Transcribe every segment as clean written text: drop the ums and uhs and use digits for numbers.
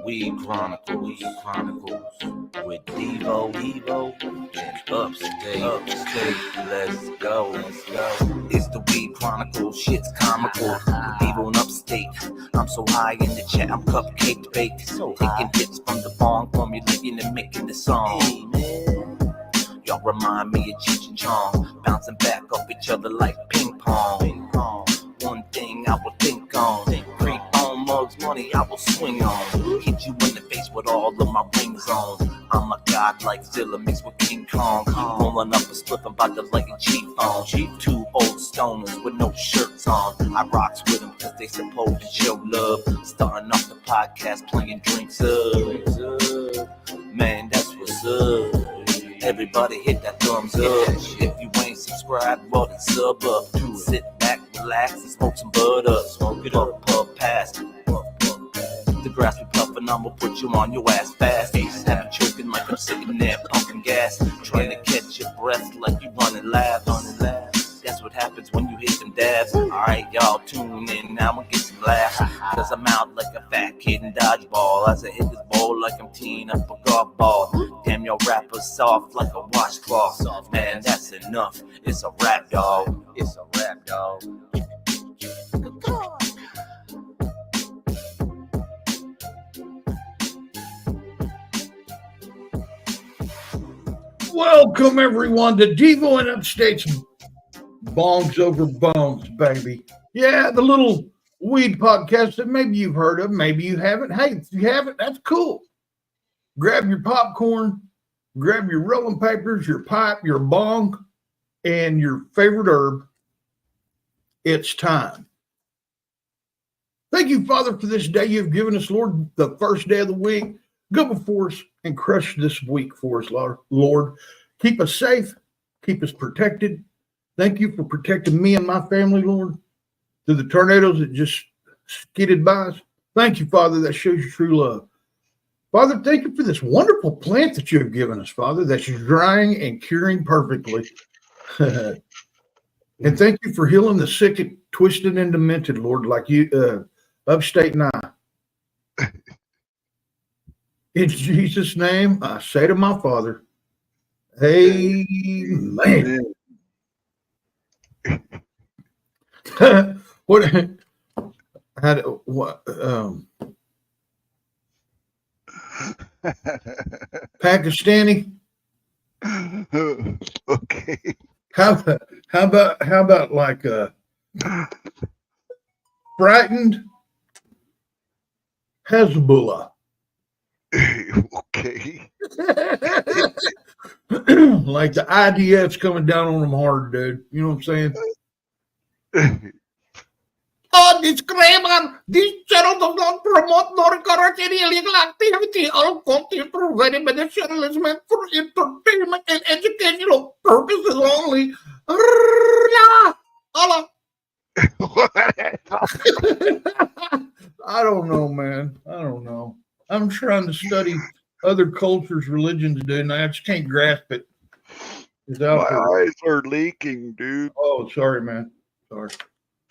Weed Chronicles with Devo and Upstate. Let's go. It's the Weed Chronicles, shit's comical. With Devo and Upstate. I'm so high in the chat, I'm cupcake baked. Taking hits from the bong, formulating and making the song. Y'all remind me of Cheech and Chong, bouncing back off each other like ping pong. One thing I will think on, creep on mugs, money I will swing on. Hit you in the face with all of my rings on. I'm a god like Zilla mixed with King Kong. Rolling up a slip, I'm about to light a Chief on. Two old stoners with no shirts on. I rocks with them cause they supposed to show love. Starting off the podcast playing drinks up. Man, that's what's up. Everybody hit that thumbs up. If you ain't subscribed, well then sub up. Sit back, relax, and smoke some bud up. Smoke it up, puff past. The grass we puffin', I'ma put you on your ass fast. Have you choking like I'm sitting there pumping gas. Trying to catch your breath like you running laps. That's what happens when you hit them dabs. Alright, y'all tune in, now I'ma get some laughs. Cause I'm out like a fat kid in dodgeball. As I hit this bowl like I'm teeing up a golf ball. Damn, your rappers soft like a washcloth. Man, that's enough. It's a rap, dog. It's a rap, dog. Welcome everyone to Devo and Upstate's Bongs Over Bones, baby. Yeah, the little weed podcast that maybe you've heard of, maybe you haven't. Hey, if you haven't, that's cool. Grab your popcorn, grab your rolling papers, your pipe, your bong, and your favorite herb. It's time. Thank you, Father, for this day you've given us, Lord, the first day of the week. Go before us and crush this week for us, Lord. Keep us safe. Keep us protected. Thank you for protecting me and my family, Lord, through the tornadoes that just skidded by us. Thank you, Father, that shows your true love. Father, thank you for this wonderful plant that you have given us, Father, that's drying and curing perfectly. And thank you for healing the sick and twisted and demented, Lord, like you, Upstate and I. In Jesus' name, I say to my Father, amen. Pakistani? Okay. How about like frightened Hezbollah? Okay. Like the IDF's coming down on them hard, dude. You know what I'm saying? Disclaimer: this channel does not promote nor encourage any illegal activity. All content provided by the channel is meant for entertainment and educational purposes only. I don't know, man. I don't know. I'm trying to study other cultures' religions, dude, and I just can't grasp it. It's out My there. eyes are leaking, dude. Oh, sorry, man. Sorry.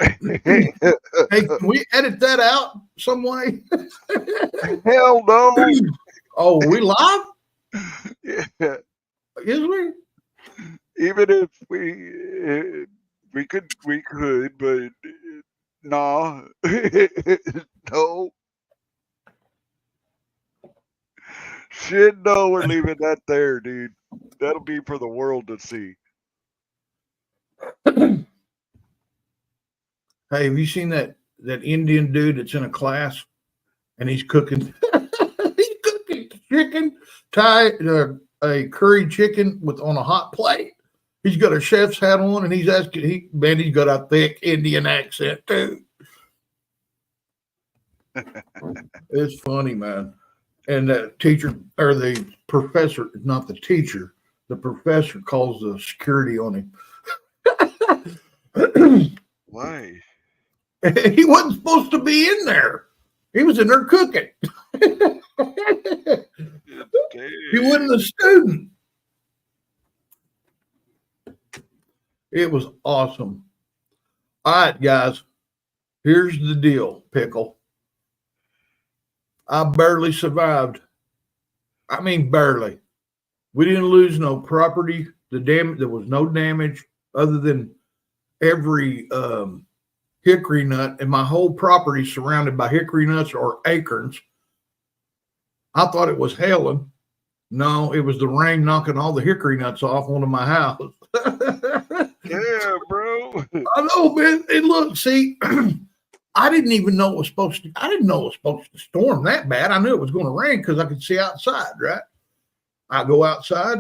Hey, can we edit that out some way? Hell no. Oh, we live? Yeah. Is we? Even if we could, but nah. No. Shit, no, we're leaving that there, dude. That'll be for the world to see. Hey, have you seen that Indian dude that's in a class and he's cooking? He's cooking chicken, a curry chicken on a hot plate. He's got a chef's hat on and he's asking. He's got a thick Indian accent too. It's funny, man. And the teacher or the professor, not the teacher, the professor calls the security on him. Why? He wasn't supposed to be in there. He was in there cooking. He wasn't a student. It was awesome. All right, guys. Here's the deal, Pickle. I barely survived. I mean, barely. We didn't lose no property. There was no damage other than every hickory nut, and my whole property surrounded by hickory nuts or acorns. I thought it was hailing. No, it was the rain knocking all the hickory nuts off onto my house. Yeah, bro. I know, man. And look, see, I didn't even know it was supposed to. I didn't know it was supposed to storm that bad. I knew it was going to rain because I could see outside. Right. I go outside.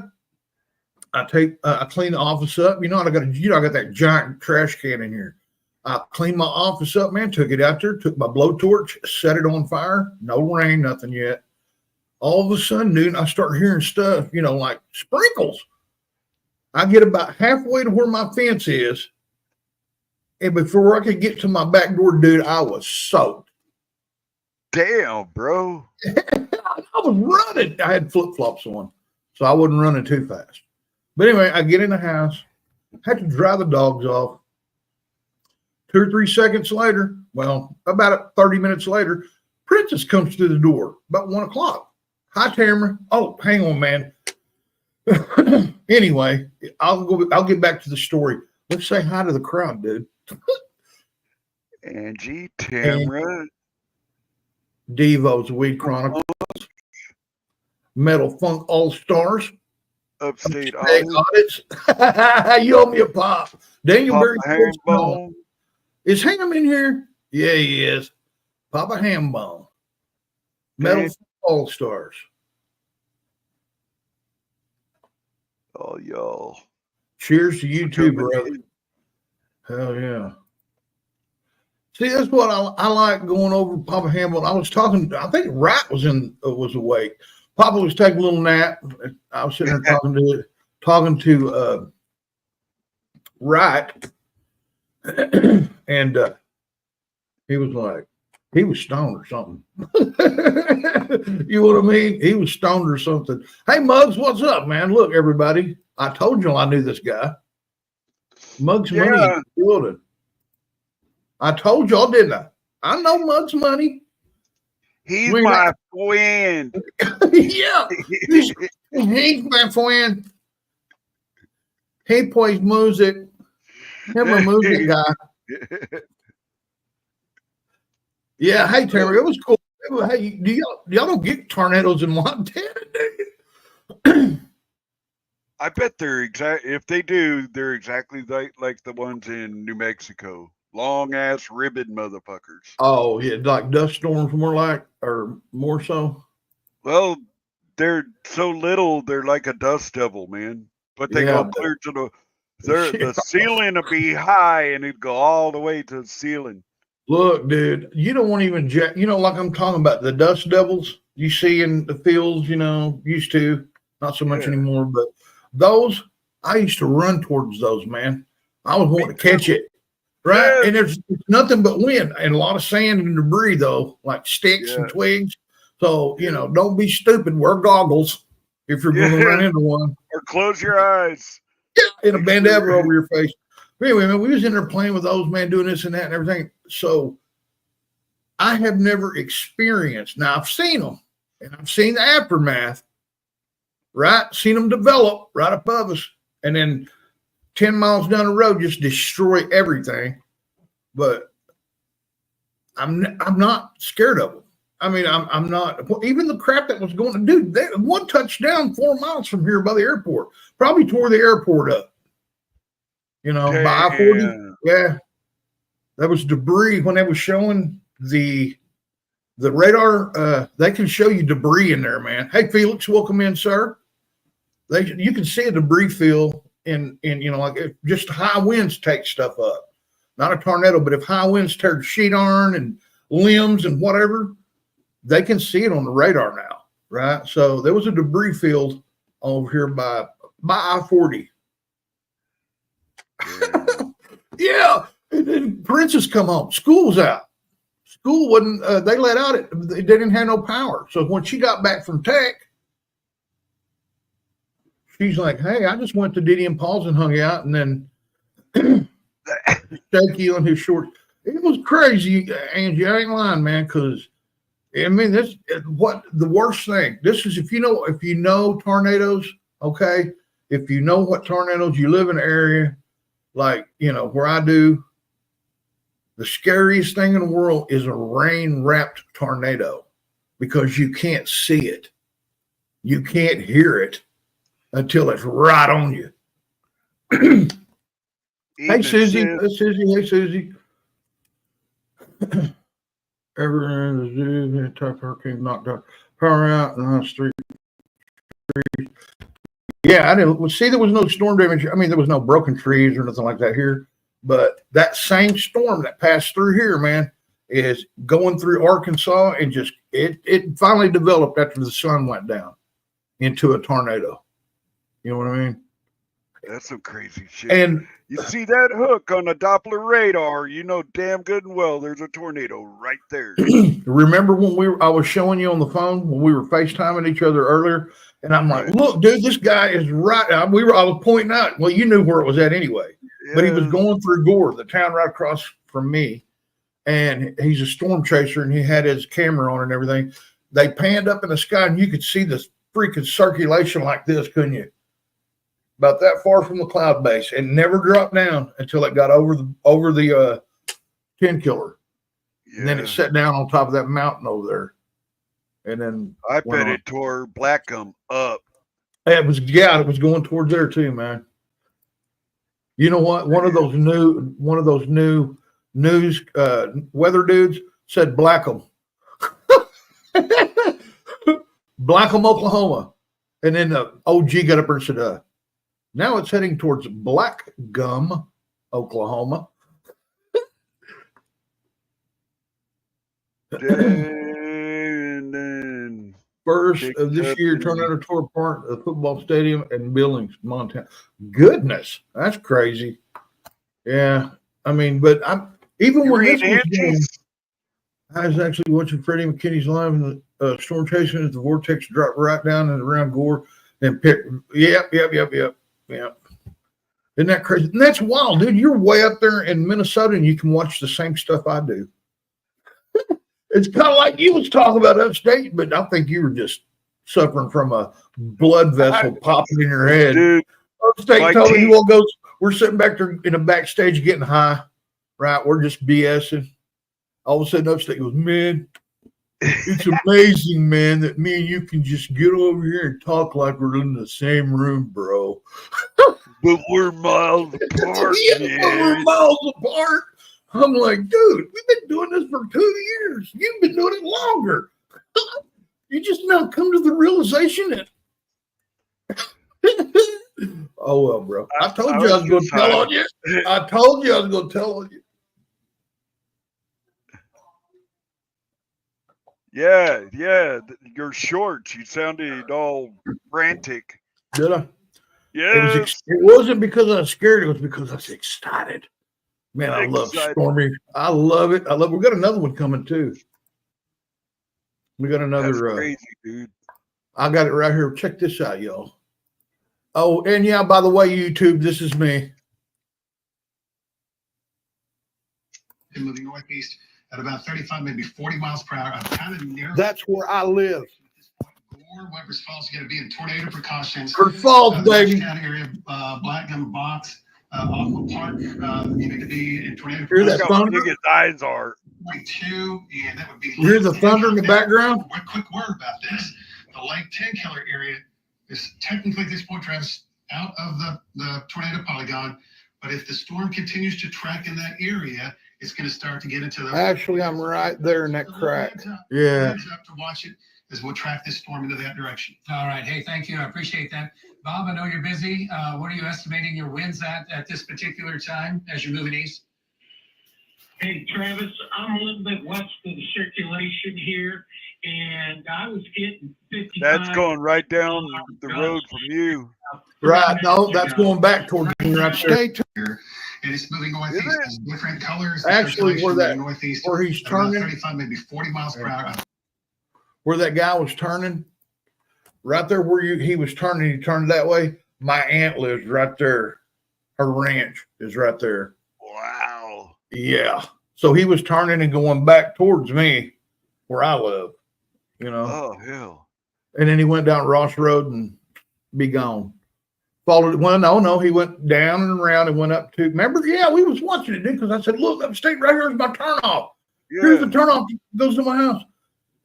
I clean the office up. I got that giant trash can in here. I cleaned my office up, man. Took it out there. Took my blowtorch, set it on fire. No rain, nothing yet. All of a sudden, dude, I start hearing stuff, like sprinkles. I get about halfway to where my fence is. And before I could get to my back door, dude, I was soaked. Damn, bro. I was running. I had flip-flops on, so I wasn't running too fast. But anyway, I get in the house, had to dry the dogs off. 2 or 3 seconds later, well, about 30 minutes later, Princess comes through the door about 1 o'clock. Hi, Tamara. Oh, hang on, man. Anyway, I'll get back to the story. Let's say hi to the crowd, dude. Angie, Tamara, Devo's Weed Chronicles, Metal Funk All Stars, Upstate Audits. You owe me a pop. Daniel Berry. Is Ham in here? Yeah, he is. Papa Hambone. Metal Funk All Stars. Oh, y'all. Cheers to you too, brother. Hell yeah. See, that's what I like going over Papa Hambone. I was talking, I think Rat was awake. Papa was taking a little nap. I was sitting there talking to Rat, and he was stoned or something. You know what I mean? He was stoned or something. Hey, Muggs, what's up, man? Look, everybody. I told you I knew this guy. Muggs Money in the building. I told y'all, didn't I? I know Muggs Money. He's my friend. Yeah. He's my friend. He plays music. Him a music guy. Yeah, hey Terry, it was cool. Hey, do y'all don't get tornadoes in Montana, do you? I bet if they do, they're exactly like the ones in New Mexico. Long ass ribbon motherfuckers. Oh yeah, like dust storms more so. Well, they're so little, they're like a dust devil, man. But they go clear to the ceiling will be high and it'd go all the way to the ceiling. Look, dude, you don't want to even like I'm talking about the dust devils you see in the fields, used to, not so much anymore, but those, I used to run towards those, man. I was wanting to catch it, right? Yeah. And there's nothing but wind and a lot of sand and debris, though, like sticks and twigs. So, don't be stupid. Wear goggles if you're going to run into one. Or close your eyes. Yeah, and a bandana over your face. Anyway, man, we was in there playing with those, man, doing this and that and everything. So I have never experienced. Now I've seen them, and I've seen the aftermath, right? Seen them develop right above us, and then 10 miles down the road just destroy everything. But I'm not scared of them. I mean, I'm not. Even the crap that was going to do. One touchdown 4 miles from here by the airport, probably tore the airport up. By I-40. Yeah. That was debris when they was showing the radar. They can show you debris in there, man. Hey, Felix, welcome in, sir. You can see a debris field in like if just high winds take stuff up. Not a tornado, but if high winds tear sheet iron and limbs and whatever, they can see it on the radar now, right? So there was a debris field over here by I-40. Yeah. And then Princess come home. School's out. School wasn't. They let out they didn't have no power. So when she got back from tech, she's like, "Hey, I just went to Diddy and Paul's and hung out, and then shaky on his shorts." It was crazy, Angie. I ain't lying, man, because I mean, this is what the worst thing. This is if you know tornadoes, okay. If you know what tornadoes, you live in an area like where I do. The scariest thing in the world is a rain-wrapped tornado because you can't see it, you can't hear it until it's right on you. Hey Susie, hey Susie. Ever in the zoo, tough hurricane knocked out power out on the street. Yeah, I didn't see there was no storm damage. I mean, there was no broken trees or nothing like that here. But that same storm that passed through here, man, is going through Arkansas and just it finally developed after the sun went down into a tornado. You know what I mean? That's some crazy shit. And you see that hook on the Doppler radar, you know damn good and well there's a tornado right there. Remember when I was showing you on the phone when we were FaceTiming each other earlier, and I'm like, look, dude, this guy is right. I was pointing out. Well, you knew where it was at anyway, but he was going through Gore, the town right across from me, and he's a storm chaser, and he had his camera on and everything. They panned up in the sky, and you could see this freaking circulation like this, couldn't you? About that far from the cloud base, and never dropped down until it got over the 10 killer. Yeah. And then it set down on top of that mountain over there. And then I bet it tore Blackham up. It was going towards there too, man. You know what? One of those new news weather dudes said Blackham. Blackham, Oklahoma. And then the OG got up and said, now it's heading towards Black Gum, Oklahoma. First of this year, tornado tore apart the football stadium in Billings, Montana. Goodness, that's crazy. Yeah, I mean, but even when this was going, I was actually watching Freddie McKinney's live in the storm chasing as the vortex dropped right down and around Gore and picked. Yep. Yeah. Isn't that crazy? And that's wild, dude. You're way up there in Minnesota and you can watch the same stuff I do. It's kind of like you was talking about upstate, but I think you were just suffering from a blood vessel popping in your head. Dude, upstate told me we're sitting back there in the backstage getting high, right? We're just BSing. All of a sudden upstate goes, man, it's amazing, man, that me and you can just get over here and talk like we're in the same room, bro. But we're miles apart. We're miles apart. I'm like, dude, we've been doing this for 2 years. You've been doing it longer. You just now come to the realization Oh, well, bro. I told you I was going to tell on you. I told you I was going to tell on you. Yeah. Your shorts. You sounded all frantic. Did I? Yeah. It wasn't because I was scared. It was because I was excited. Man, I love Stormy. I love it. We got another one coming too. We got another. That's crazy, dude. I got it right here. Check this out, y'all. Oh, and yeah, by the way, YouTube, this is me. Moving northeast at about 35, maybe 40 miles per hour. I'm kind of near. That's where I live. Weber's Falls is going to be in tornado precautions. For Falls, baby. Area, Black Gum Box, Aqua Park. You need to be in tornado. Hear that thunder? His eyes are. 42, and that would be. You hear the thunder in the background? One quick word about this: the Lake 10 killer area is technically at this point, Travis, out of the tornado polygon. But if the storm continues to track in that area, it's going to start to get into the. Actually, I'm right there in that crack. Yeah. Up to watch it as we'll track this storm into that direction. All right. Hey, thank you. I appreciate that. Bob, I know you're busy. What are you estimating your winds at this particular time as you're moving east? Hey, Travis, I'm a little bit west of the circulation here, and I was getting 55. That's going right down the road from you. Right. No, that's going back towards you right there. And it's moving northeast. Different colors. Actually, where he's turning, 35, maybe 40 miles per hour. Where that guy was turning, right there where he was turning, he turned that way. My aunt lives right there. Her ranch is right there. Wow. Yeah. So he was turning and going back towards me where I live. you know. Oh hell. And then he went down Ross Road and be gone. Followed. Well, no, he went down and around and went up to. Remember? Yeah, we was watching it, dude. Because I said, "Look, upstate right here is my turnoff. Here's the Yeah. turnoff. Goes to my house."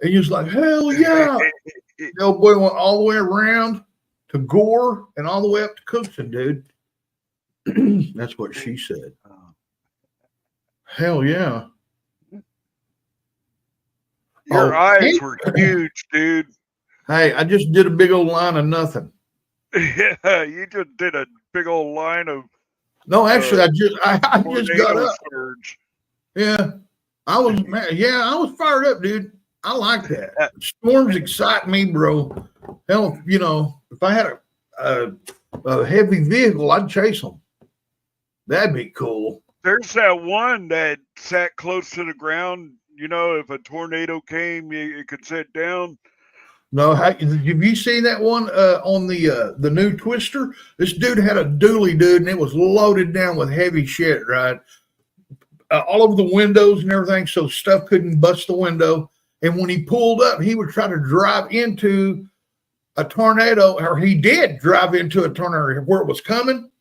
And he was like, "Hell yeah!" The old boy went all the way around to Gore and all the way up to Cookson, dude. That's what she said. Hell yeah. Your eyes were huge, dude. Hey, I just did a big old line of nothing. Yeah, you just did a big old line of No, actually, I just got up. surge. Yeah, I was fired up, dude. I like that. Storms excite me, bro. Hell, you know, if I had a heavy vehicle, I'd chase them. That'd be cool. There's that one that sat close to the ground. You know, if a tornado came, it could sit down. No, have you seen that one on the new Twister? This dude had a dually, dude, and it was loaded down with heavy shit, right? All over the windows and everything, so stuff couldn't bust the window. And when he pulled up, he would try to drive into a tornado, or he did drive into a tornado where it was coming.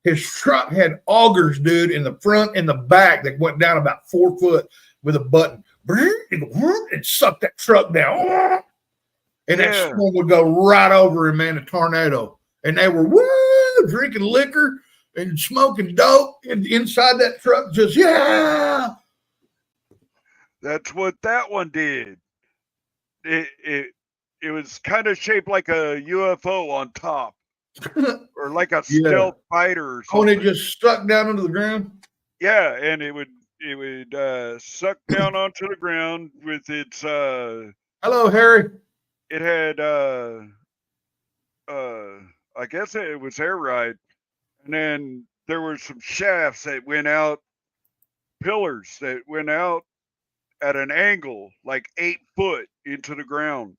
His truck had augers, dude, in the front and the back that went down about 4 foot with a button. It sucked that truck down. And that storm would go right over him, man, a tornado. And they were drinking liquor and smoking dope and inside that truck, just That's what that one did. It was kind of shaped like a UFO on top, or like a stealth fighter or something. Oh, and it just stuck down into the ground. Yeah, and it would suck down onto the ground with its. Hello, Harry. It had I guess it was air ride, and then there were some shafts that went out, pillars that went out at an angle like 8 foot into the ground,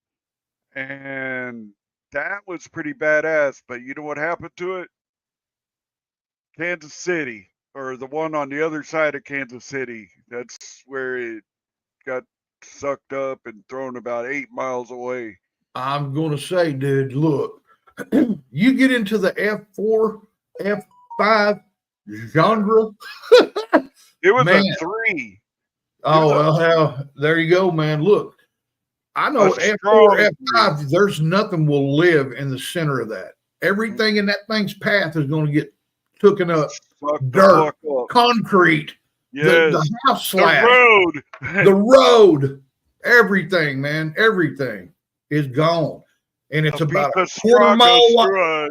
and that was pretty badass. But you know what happened to it? Kansas City, or the one on the other side of Kansas City. That's where it got sucked up and thrown about 8 miles away. I'm going to say, dude, look, you get into the F4, F5 genre. It was a 3. Oh, well, hell, there you go, man. Look, I know F4, F5, there's nothing will live in the center of that. Everything in that thing's path is going to get taken up. Dirt, concrete, the house slab, the road, everything, man, everything is gone. And it's about a quarter mile through a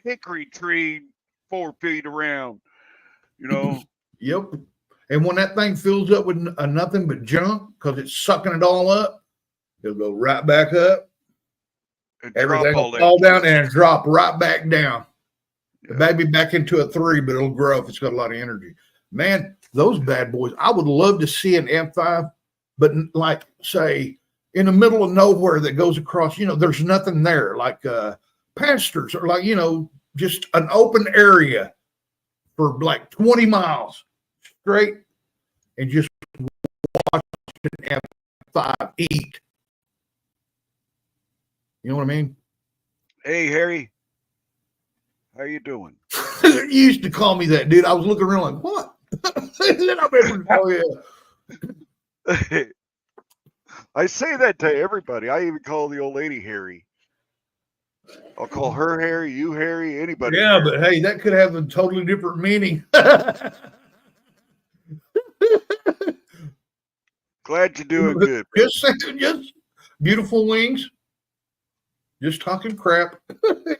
hickory tree 4 feet around, you know. Yep. And when that thing fills up with nothing but junk, because it's sucking it all up, it'll go right back up. Everything will fall down and drop right back down. Yeah. Maybe back into a 3, but it'll grow if it's got a lot of energy. Man, those bad boys. I would love to see an F5, but like, say, in the middle of nowhere that goes across, you know, there's nothing there, like pastures or like, you know, just an open area for like 20 miles straight, and just watch an F5 eat. You know what I mean? Hey, Harry. How you doing? You used to call me that, dude. I was looking around like, what? Then I remember, oh, yeah. I say that to everybody. I even call the old lady Harry. I'll call her Harry, you Harry, anybody. Yeah, Harry. But hey, that could have a totally different meaning. Glad you're doing good. Just saying, just beautiful wings. Just talking crap.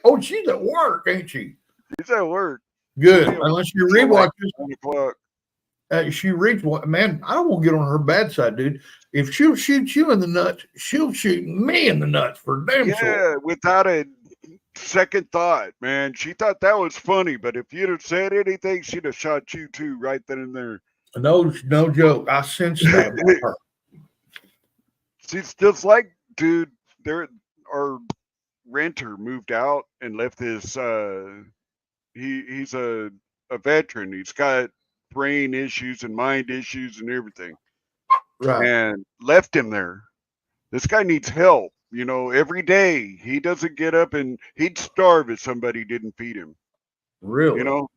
Oh, she's at work, ain't she? She's at work. Good. Unless you rewatch this. 1 o'clock. She reads one, man. I don't want to get on her bad side, dude. If she'll shoot you in the nuts, she'll shoot me in the nuts for damn sure. Yeah, without a second thought, man. She thought that was funny, but if you'd have said anything, she'd have shot you too, right then and there. No joke. I sensed that about her. She's just like, dude. Our renter moved out and left his. He's a veteran. He's got brain issues and mind issues and everything. Right. And left him there. This guy needs help. You know, every day he doesn't get up, and he'd starve if somebody didn't feed him. Really? You know,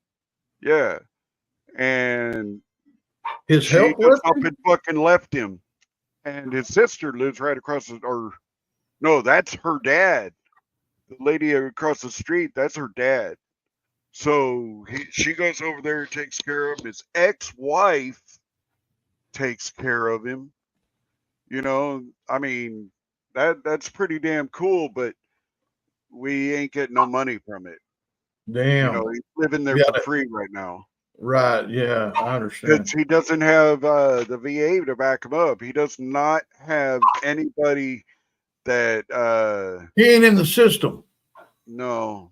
yeah. And His she health just left up him? and fucking left him. And his sister lives right across the, or no, that's her dad. The lady across the street, that's her dad. So she goes over there, takes care of him. His ex-wife takes care of him. You know, I mean, that's pretty damn cool, but we ain't getting no money from it. You Damn. know, he's living there Yeah, for free right now right. Yeah, I understand. because he doesn't have the VA to back him up. He does not have anybody that He ain't in the system. no,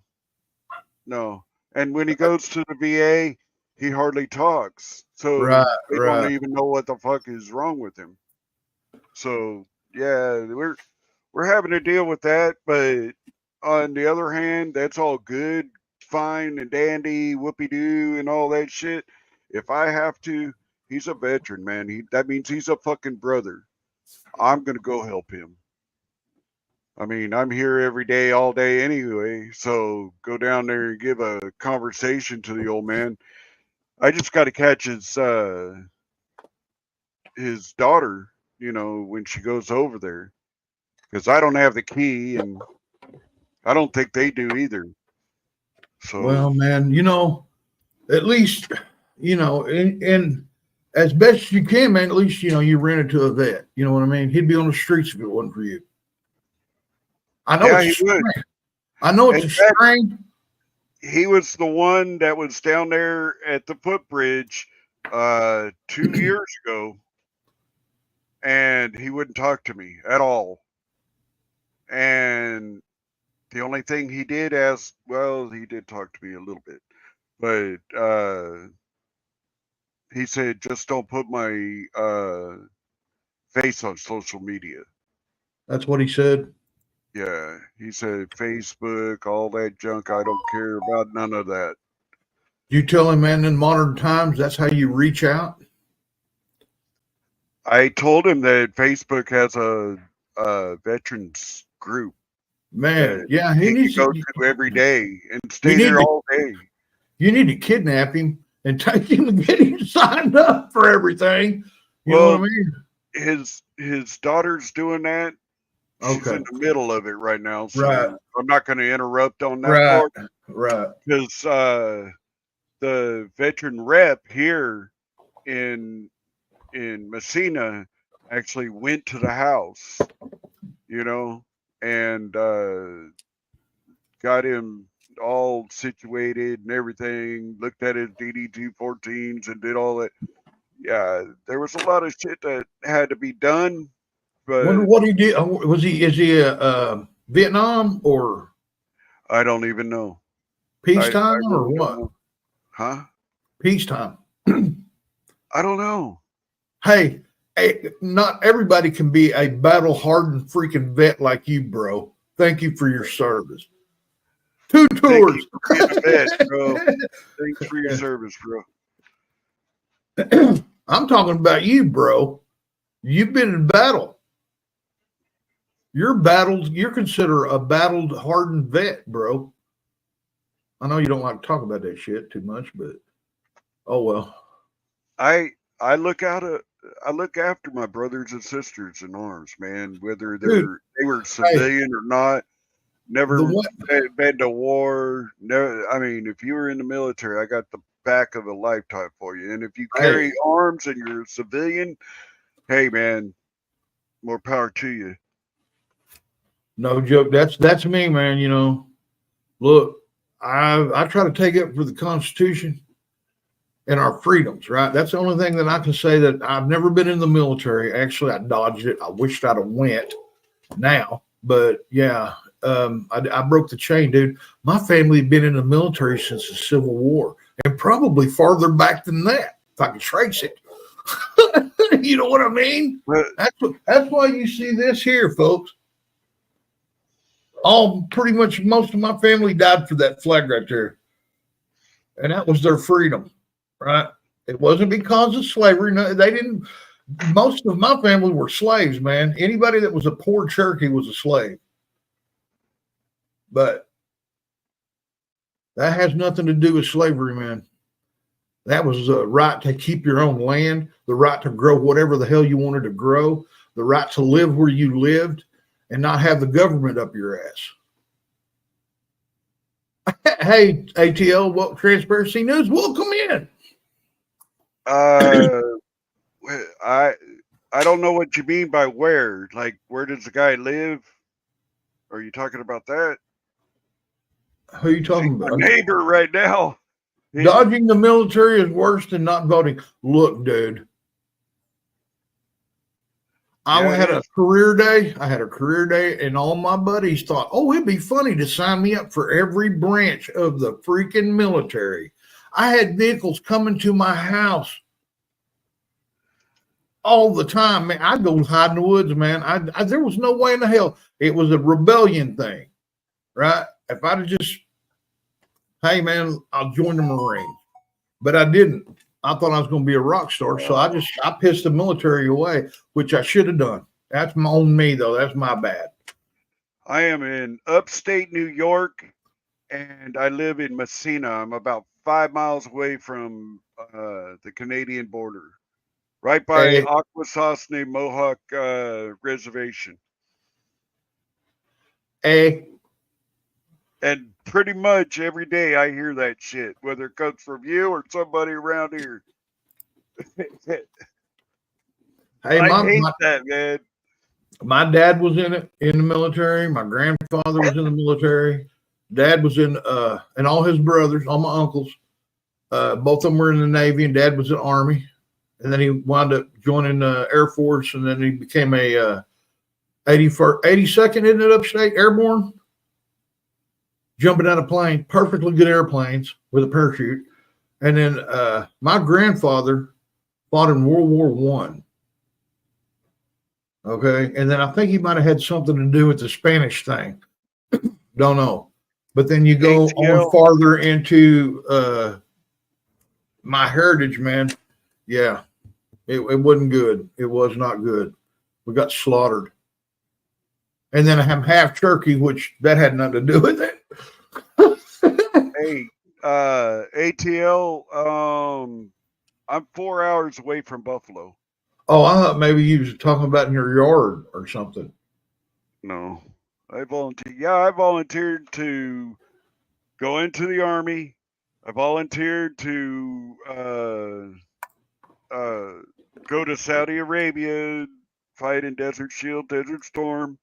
no. And when he goes to the VA, he hardly talks. So Right, they right. don't even know what the fuck is wrong with him. So yeah, we're having to deal with that, but on the other hand, that's all good, fine and dandy, whoopie doo and all that shit. If I have to, he's a veteran, man. That means he's a fucking brother. I'm gonna go help him. I mean, I'm here every day, all day anyway. So go down there and give a conversation to the old man. I just got to catch his daughter, you know, when she goes over there, because I don't have the key, and I don't think they do either. So Well, man, you know, at least, you know, and as best you can, man, at least, you know, you rented to a vet. You know what I mean? He'd be on the streets if it wasn't for you. I know yeah, it's he would. strange. I know it's In a fact, strain. he was the one that was down there at the footbridge 2 years ago, and he wouldn't talk to me at all. And the only thing he did he did talk to me a little bit, but he said, just don't put my face on social media. That's what he said. Yeah, he said Facebook, all that junk. I don't care about none of that. You tell him, man, in modern times, that's how you reach out. I told him that Facebook has a veterans group Man, that yeah, he can go to every day and stay need there to- all day. you need to kidnap him and take him and get him signed up for everything. You know what I mean? His daughter's doing that. She's Okay. in the middle of it right now, so Right. I'm not going to interrupt on that Right. part Right. because the veteran rep here in Messina actually went to the house, you know, and got him all situated and everything, looked at his DD-214s and did all that. Yeah, there was a lot of shit that had to be done, Wonder but what he did. Is he a Vietnam or I don't even know. peacetime or really don't what? know. Huh? Peacetime. I don't know. Hey, not everybody can be a battle hardened freaking vet like you, bro. Thank you for your service. 2 tours. Thank you for being a vet, bro. Thanks for your service, bro. I'm talking about you, bro. You've been in battle. You're considered a battled, hardened vet, bro. I know you don't like to talk about that shit too much, but oh well. I look after my brothers and sisters in arms, man. Whether they were civilian or not, never been to war. Never. I mean, if you were in the military, I got the back of a lifetime for you. And if you carry arms and you're a civilian, hey, man, more power to you. No joke. That's me, man. You know, look, I try to take up for the Constitution and our freedoms, right? That's the only thing that I can say that I've never been in the military. Actually, I dodged it. I wished I'd have went now, but yeah, I broke the chain, dude. My family had been in the military since the Civil War, and probably farther back than that, if I can trace it. You know what I mean? That's why you see this here, folks. Pretty much most of my family died for that flag right there, and that was their freedom, right? It wasn't because of slavery. No, they didn't. most of my family were slaves, man. Anybody that was a poor Cherokee was a slave. But that has nothing to do with slavery, man. That was the right to keep your own land, the right to grow whatever the hell you wanted to grow, the right to live where you lived and not have the government up your ass. Hey, ATL, what Transparency News? Welcome in. I don't know what you mean by where. Like, where does the guy live? Are you talking about that? Who are you talking My about? neighbor right now. Dodging the military is worse than not voting. Look, dude. I had a career day. I had a career day, and all my buddies thought, oh, it'd be funny to sign me up for every branch of the freaking military. I had vehicles coming to my house all the time, man. I'd go hide in the woods, man. There was no way in the hell. It was a rebellion thing, right? If I'd have just, hey, man, I'll join the Marines. But I didn't. I thought I was going to be a rock star, so I pissed the military away, which I should have done. That's on me, though. That's my bad. I am in upstate New York, and I live in Messina. I'm about 5 miles away from the Canadian border, right by Akwesasne Mohawk Reservation. And pretty much every day I hear that shit, whether it comes from you or somebody around here. Hey, I hate that, man. My dad was in the military. My grandfather was in the military. Dad was in, and all his brothers, all my uncles, both of them were in the Navy, and Dad was in the Army. And then he wound up joining the Air Force, and then he became a 82nd, isn't it, upstate Airborne? Jumping out of planes, perfectly good airplanes with a parachute. And then my grandfather fought in World War I. Okay. And then I think he might have had something to do with the Spanish thing. Don't know. But then you go on farther into my heritage, man. Yeah. It wasn't good. It was not good. We got slaughtered. And then I'm half Cherokee, which that had nothing to do with it. Hey, ATL, I'm 4 hours away from Buffalo. Oh, I thought maybe you was talking about in your yard or something. No, I volunteered. Yeah, I volunteered to go into the Army. I volunteered to go to Saudi Arabia, fight in Desert Shield, Desert Storm.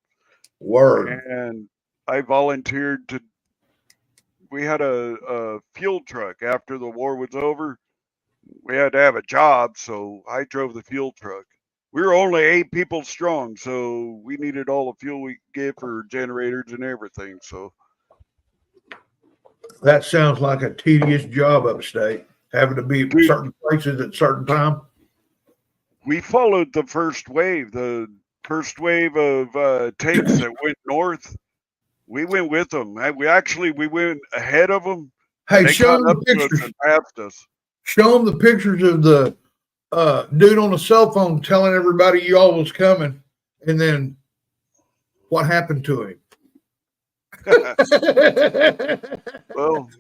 Word. And I volunteered to. We had a fuel truck after the war was over. We had to have a job, so I drove the fuel truck. We were only 8 people strong, so we needed all the fuel we could get for generators and everything. So that sounds like a tedious job upstate, having to be at certain places at certain time. We followed the first wave of tanks that went north. We went with them. We went ahead of them. Hey, show them the pictures. And passed us. Show them the pictures of the dude on the cell phone telling everybody you all was coming, and then what happened to him. Well,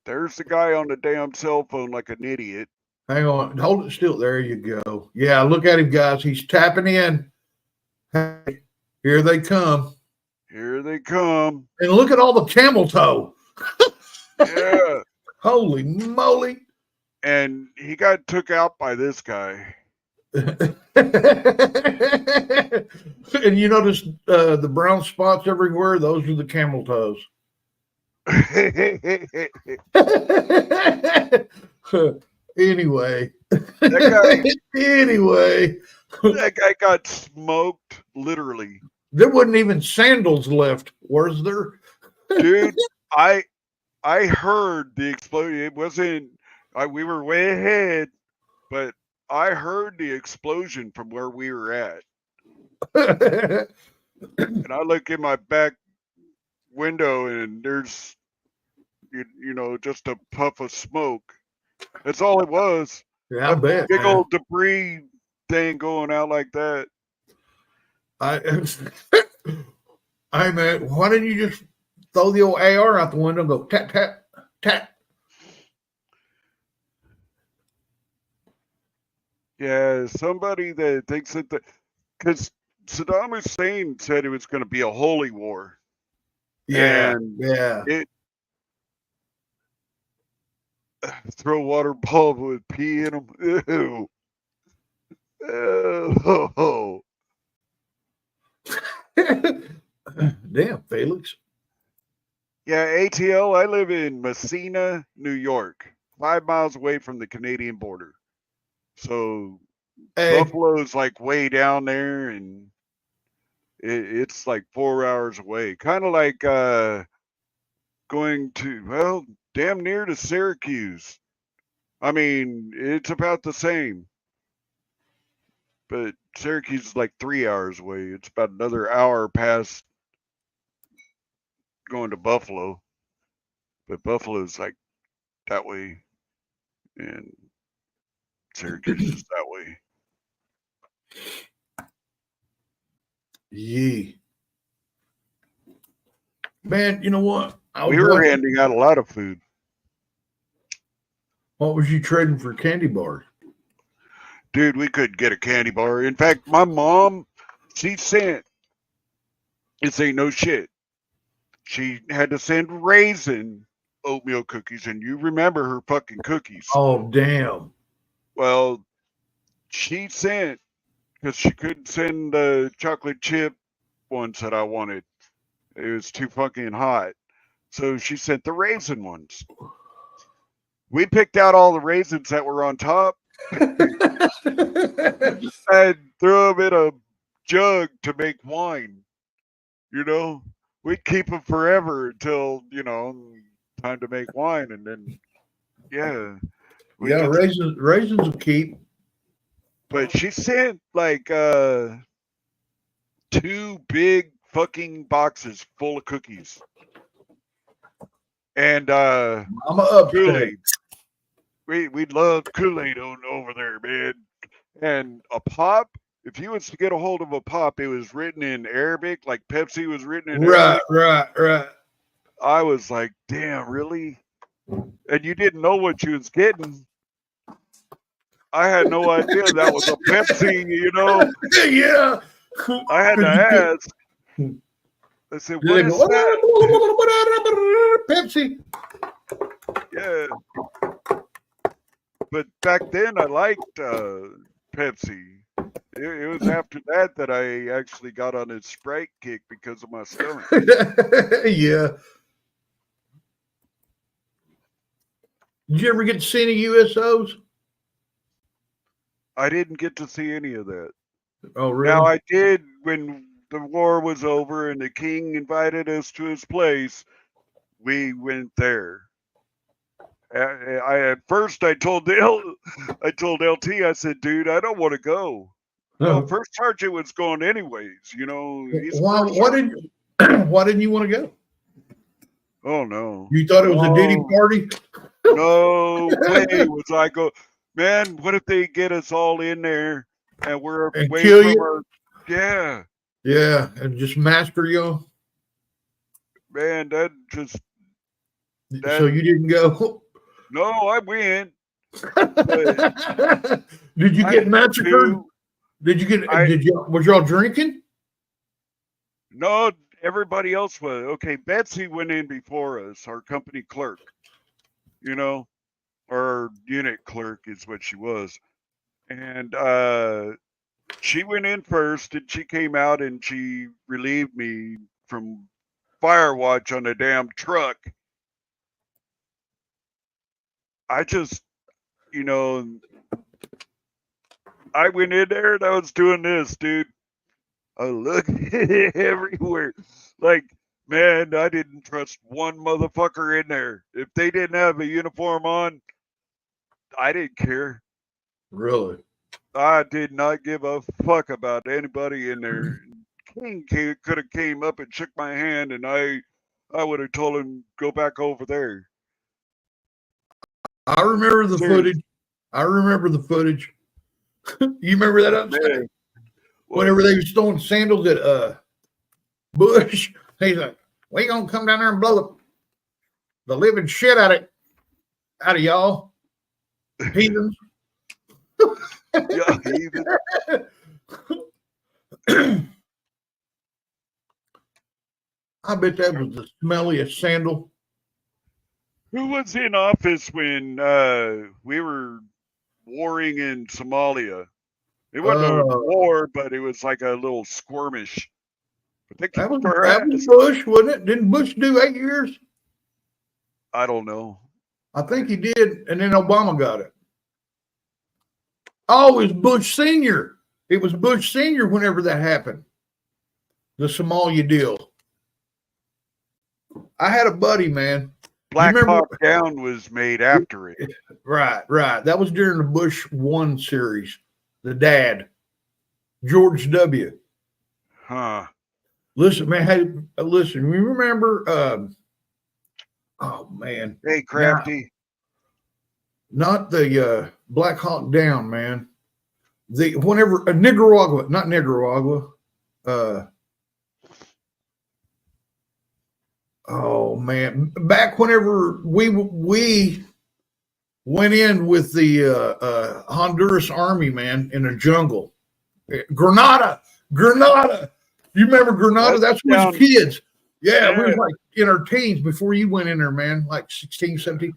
there's the guy on the damn cell phone like an idiot. Hang on, hold it still. There you go. Yeah, look at him, guys. He's tapping in. Hey, here they come. Here they come. And look at all the camel toe. Yeah. Holy moly. And he got took out by this guy. And you notice the brown spots everywhere? Those are the camel toes. Anyway. That guy got smoked, literally. There wasn't even sandals left, was there? Dude, I heard the explosion. It wasn't. We were way ahead, but I heard the explosion from where we were at. And I look in my back window, and there's, just a puff of smoke. That's all it was. Yeah, I bet. Big old debris thing going out like that. Hey man, why didn't you just throw the old AR out the window and go tap tap tap? Yeah, somebody that thinks that because Saddam Hussein said it was going to be a holy war. Yeah, And yeah. it throw water bulb with pee in them. Ew. Oh. Damn, Felix. Yeah, ATL, I live in Messina, New York, 5 miles away from the Canadian border. So Hey, Buffalo's like way down there, and it's like 4 hours away. Kind of like going to, well, damn near to Syracuse. I mean, it's about the same. But Syracuse is like 3 hours away. It's about another hour past going to Buffalo. But Buffalo's like that way, and Syracuse is that way. yeah. Man, you know what? We were handing out a lot of food. What was you trading for candy bars? Dude, we could get a candy bar. In fact, my mom, she sent, this ain't no shit. She had to send raisin oatmeal cookies, and you remember her fucking cookies. Oh, damn. Well, she sent, because she couldn't send the chocolate chip ones that I wanted. It was too fucking hot. So she sent the raisin ones. We picked out all the raisins that were on top. And threw them in a jug to make wine. You know, we'd keep them forever until, time to make wine. And then, yeah. Yeah, raisins will keep. But she sent like 2 big fucking boxes full of cookies. And I'm upstate. Kool-Aid. We love Kool-Aid over there, man. And a pop, if you was to get a hold of a pop, it was written in Arabic, like Pepsi was written in Arabic. Right. I was like, damn, really? And you didn't know what you was getting. I had no idea that was a Pepsi, Yeah. I had to ask. I said, what is that? Pepsi. Yeah. But back then I liked Pepsi. It was after that I actually got on a Sprite kick because of my stomach. Yeah. Did you ever get to see any USOs? I didn't get to see any of that. Oh, really? Now I did when the war was over and the king invited us to his place. We went there. At first I told LT, I said, dude, I don't want to go. Well, First Sergeant was going anyways, He's why didn't you want to go? Oh no. You thought it was a Diddy party? No way was I go. Man, what if they get us all in there and we're And away kill from you? our Yeah. Yeah, and just master you. Man, that just So you didn't go? No, I went. Did you get massacred? Was y'all drinking? No, everybody else was. Okay, Betsy went in before us, our company clerk. Or unit clerk is what she was. And she went in first and she came out and she relieved me from fire watch on the damn truck. I just, I went in there and I was doing this, dude. I looked everywhere. Like, man, I didn't trust one motherfucker in there. If they didn't have a uniform on, I didn't care. Really? I did not give a fuck about anybody in there. King could have came up and shook my hand, and I would have told him go back over there. I remember the footage. You remember that upstate? Man. Whenever they was throwing sandals at Bush, he's like, "We gonna come down there and blow the living shit out of y'all, heathens." Yeah, even. I bet that was the smelliest sandal. Who was in office when we were warring in Somalia? It wasn't a war, but it was like a little skirmish. But they That kicked was our ass. Bush, wasn't it? Didn't Bush do 8 years? I don't know. I think he did, and then Obama got it. Oh, it was Bush Senior. It was Bush Senior whenever that happened. The Somalia deal. I had a buddy, man. Black remember- Hawk Down was made after it. Right. That was during the Bush 1 series. The dad, George W. Huh. Listen, man. Hey, listen. You remember? Oh man. Hey, Crafty. Not the Black Hawk Down, man. Whenever Nicaragua, not Nicaragua. Oh man, back whenever we went in with the Honduras Army, man, in the jungle. Grenada. You remember Grenada? That's when we was kids. Yeah, we were like in our teens before you went in there, man, like 16, 17.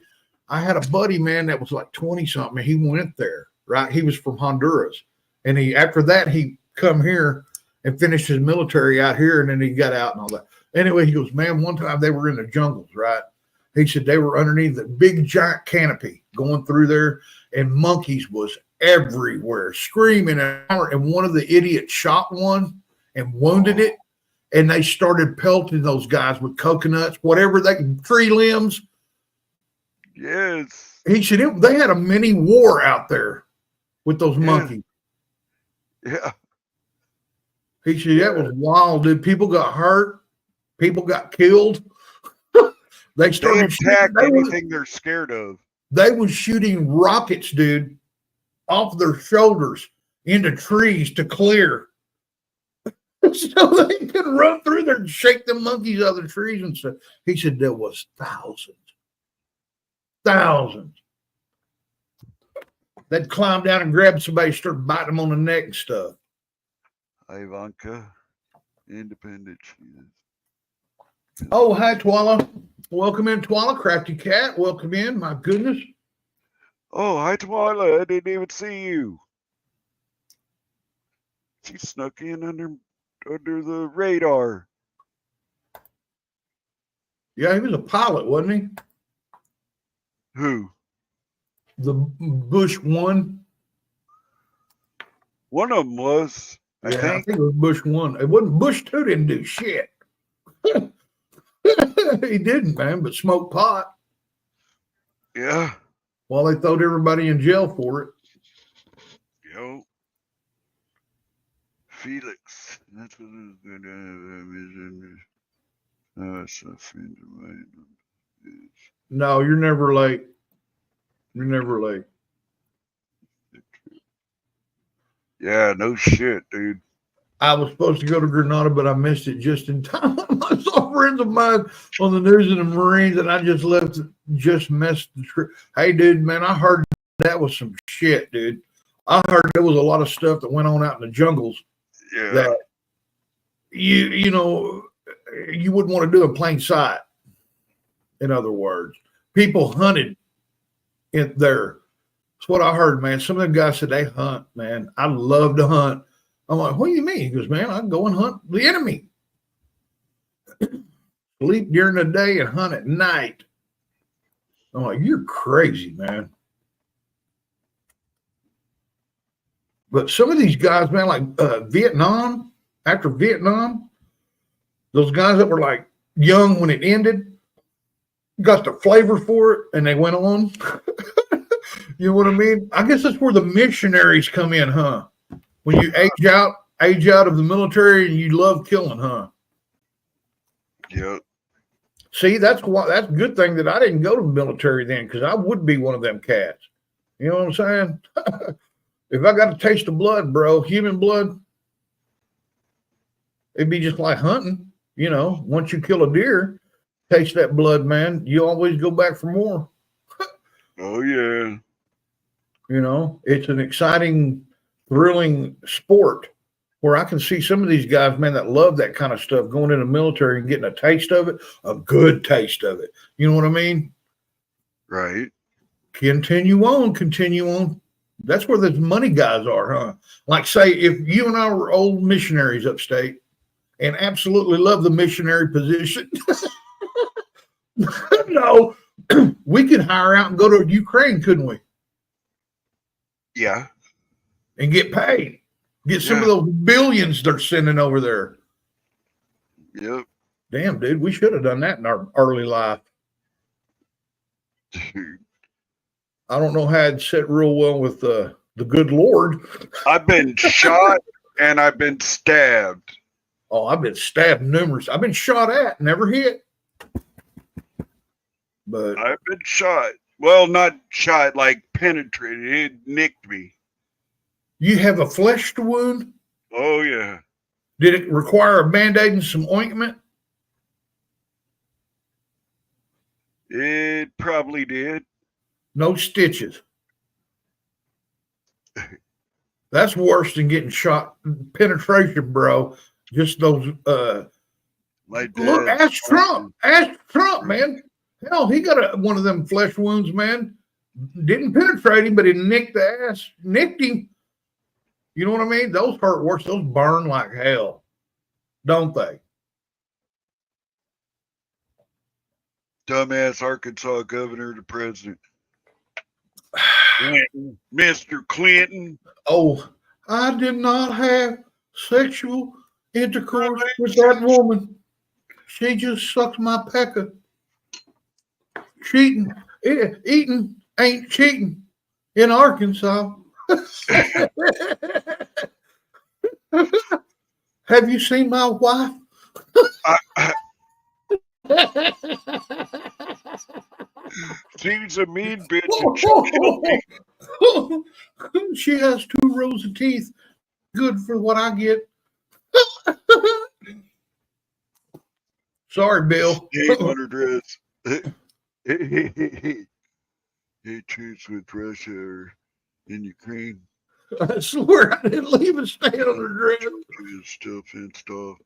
I had a buddy, man, that was like 20 something, and he went there, right? He was from Honduras. And after that, he come here and finished his military out here, and then he got out and all that. Anyway, he goes, man, one time they were in the jungles, right? He said they were underneath the big giant canopy going through there, and monkeys was everywhere, screaming. And one of the idiots shot one and wounded it, and they started pelting those guys with coconuts, whatever tree limbs. Yes. He said they had a mini war out there with those monkeys. Yeah. He said that was wild, dude. People got hurt. People got killed. They started attack anything they're scared of. They was shooting rockets, dude, off their shoulders into trees to clear. So they could run through there and shake the monkeys out of the trees and stuff. He said there was thousands. They'd climb down and grab somebody, start biting them on the neck and stuff. Ivanka, independent she is. Oh, hi, Twala. Welcome in, Twala. Crafty Cat, welcome in. My goodness. Oh, hi, Twyla. I didn't even see you. She snuck in under the radar. Yeah, he was a pilot, wasn't he? Who? The Bush 1. One of them was, I think. it was Bush 1. It wasn't Bush 2 didn't do shit. He didn't, man, but smoked pot. Yeah. While they throwed everybody in jail for it. Yo. Felix. That's what it was going to have. A friend of mine. No, you're never late. You're never late. Yeah, no shit, dude. I was supposed to go to Grenada, but I missed it just in time. I saw friends of mine on the news in the Marines, and I just messed the trip. Hey, dude, man, I heard that was some shit, dude. I heard there was a lot of stuff that went on out in the jungles that you wouldn't want to do in plain sight. In other words, people hunted in there. That's what I heard, man. Some of them guys said they hunt, man. I love to hunt. I'm like, what do you mean? He goes, man, I can go and hunt the enemy. Sleep during the day and hunt at night. I'm like, you're crazy, man. But some of these guys, man, like Vietnam, after Vietnam, those guys that were like young when it ended, got the flavor for it, and they went on. You know what I mean? I guess that's where the missionaries come in, huh? When you age out of the military and you love killing, huh? Yep. See, that's a good thing that I didn't go to the military then, because I would be one of them cats. You know what I'm saying? If I got a taste of blood, bro, human blood, it'd be just like hunting. You know, once you kill a deer, taste that blood, man, you always go back for more. Oh yeah. You know, it's an exciting, thrilling sport where I can see some of these guys, man, that love that kind of stuff, going in the military and getting a taste of it, a good taste of it. You know what I mean? Right. Continue on, continue on. That's where the money guys are, huh? Like, say, if you and I were old missionaries upstate and absolutely love the missionary position, no, we could hire out and go to Ukraine, couldn't we? Yeah. And get paid. Get some of those billions they're sending over there. Yep. Damn, dude, we should have done that in our early life. Dude. I don't know how I'd sit real well with the good Lord. I've been shot and I've been stabbed. Oh, I've been stabbed numerous. I've been shot at, never hit. But I've been shot. Well, not shot, like penetrated. It nicked me. you have a flesh wound? Oh yeah. Did it require a Band-Aid and some ointment? It probably did. No stitches. That's worse than getting shot. Penetration, bro. Just those Like look, that. ask Trump. Ask Trump, man. Hell, he got one of them flesh wounds, man. Didn't penetrate him, but it nicked the ass, nicked him. You know what I mean? Those hurt worse. Those burn like hell, don't they? Dumbass Arkansas governor to president. Clinton, Mr. Clinton. Oh, I did not have sexual intercourse with that woman. She just sucked my pecker. Cheating, eating ain't cheating in Arkansas. Have you seen my wife? She's a mean bitch. And she killed me. She has 2 rows of teeth. Good for what I get. Sorry, Bill. State under dress. He treats with Russia or in Ukraine. I swear I didn't leave a stay on the dress. Georgia is still fenced off.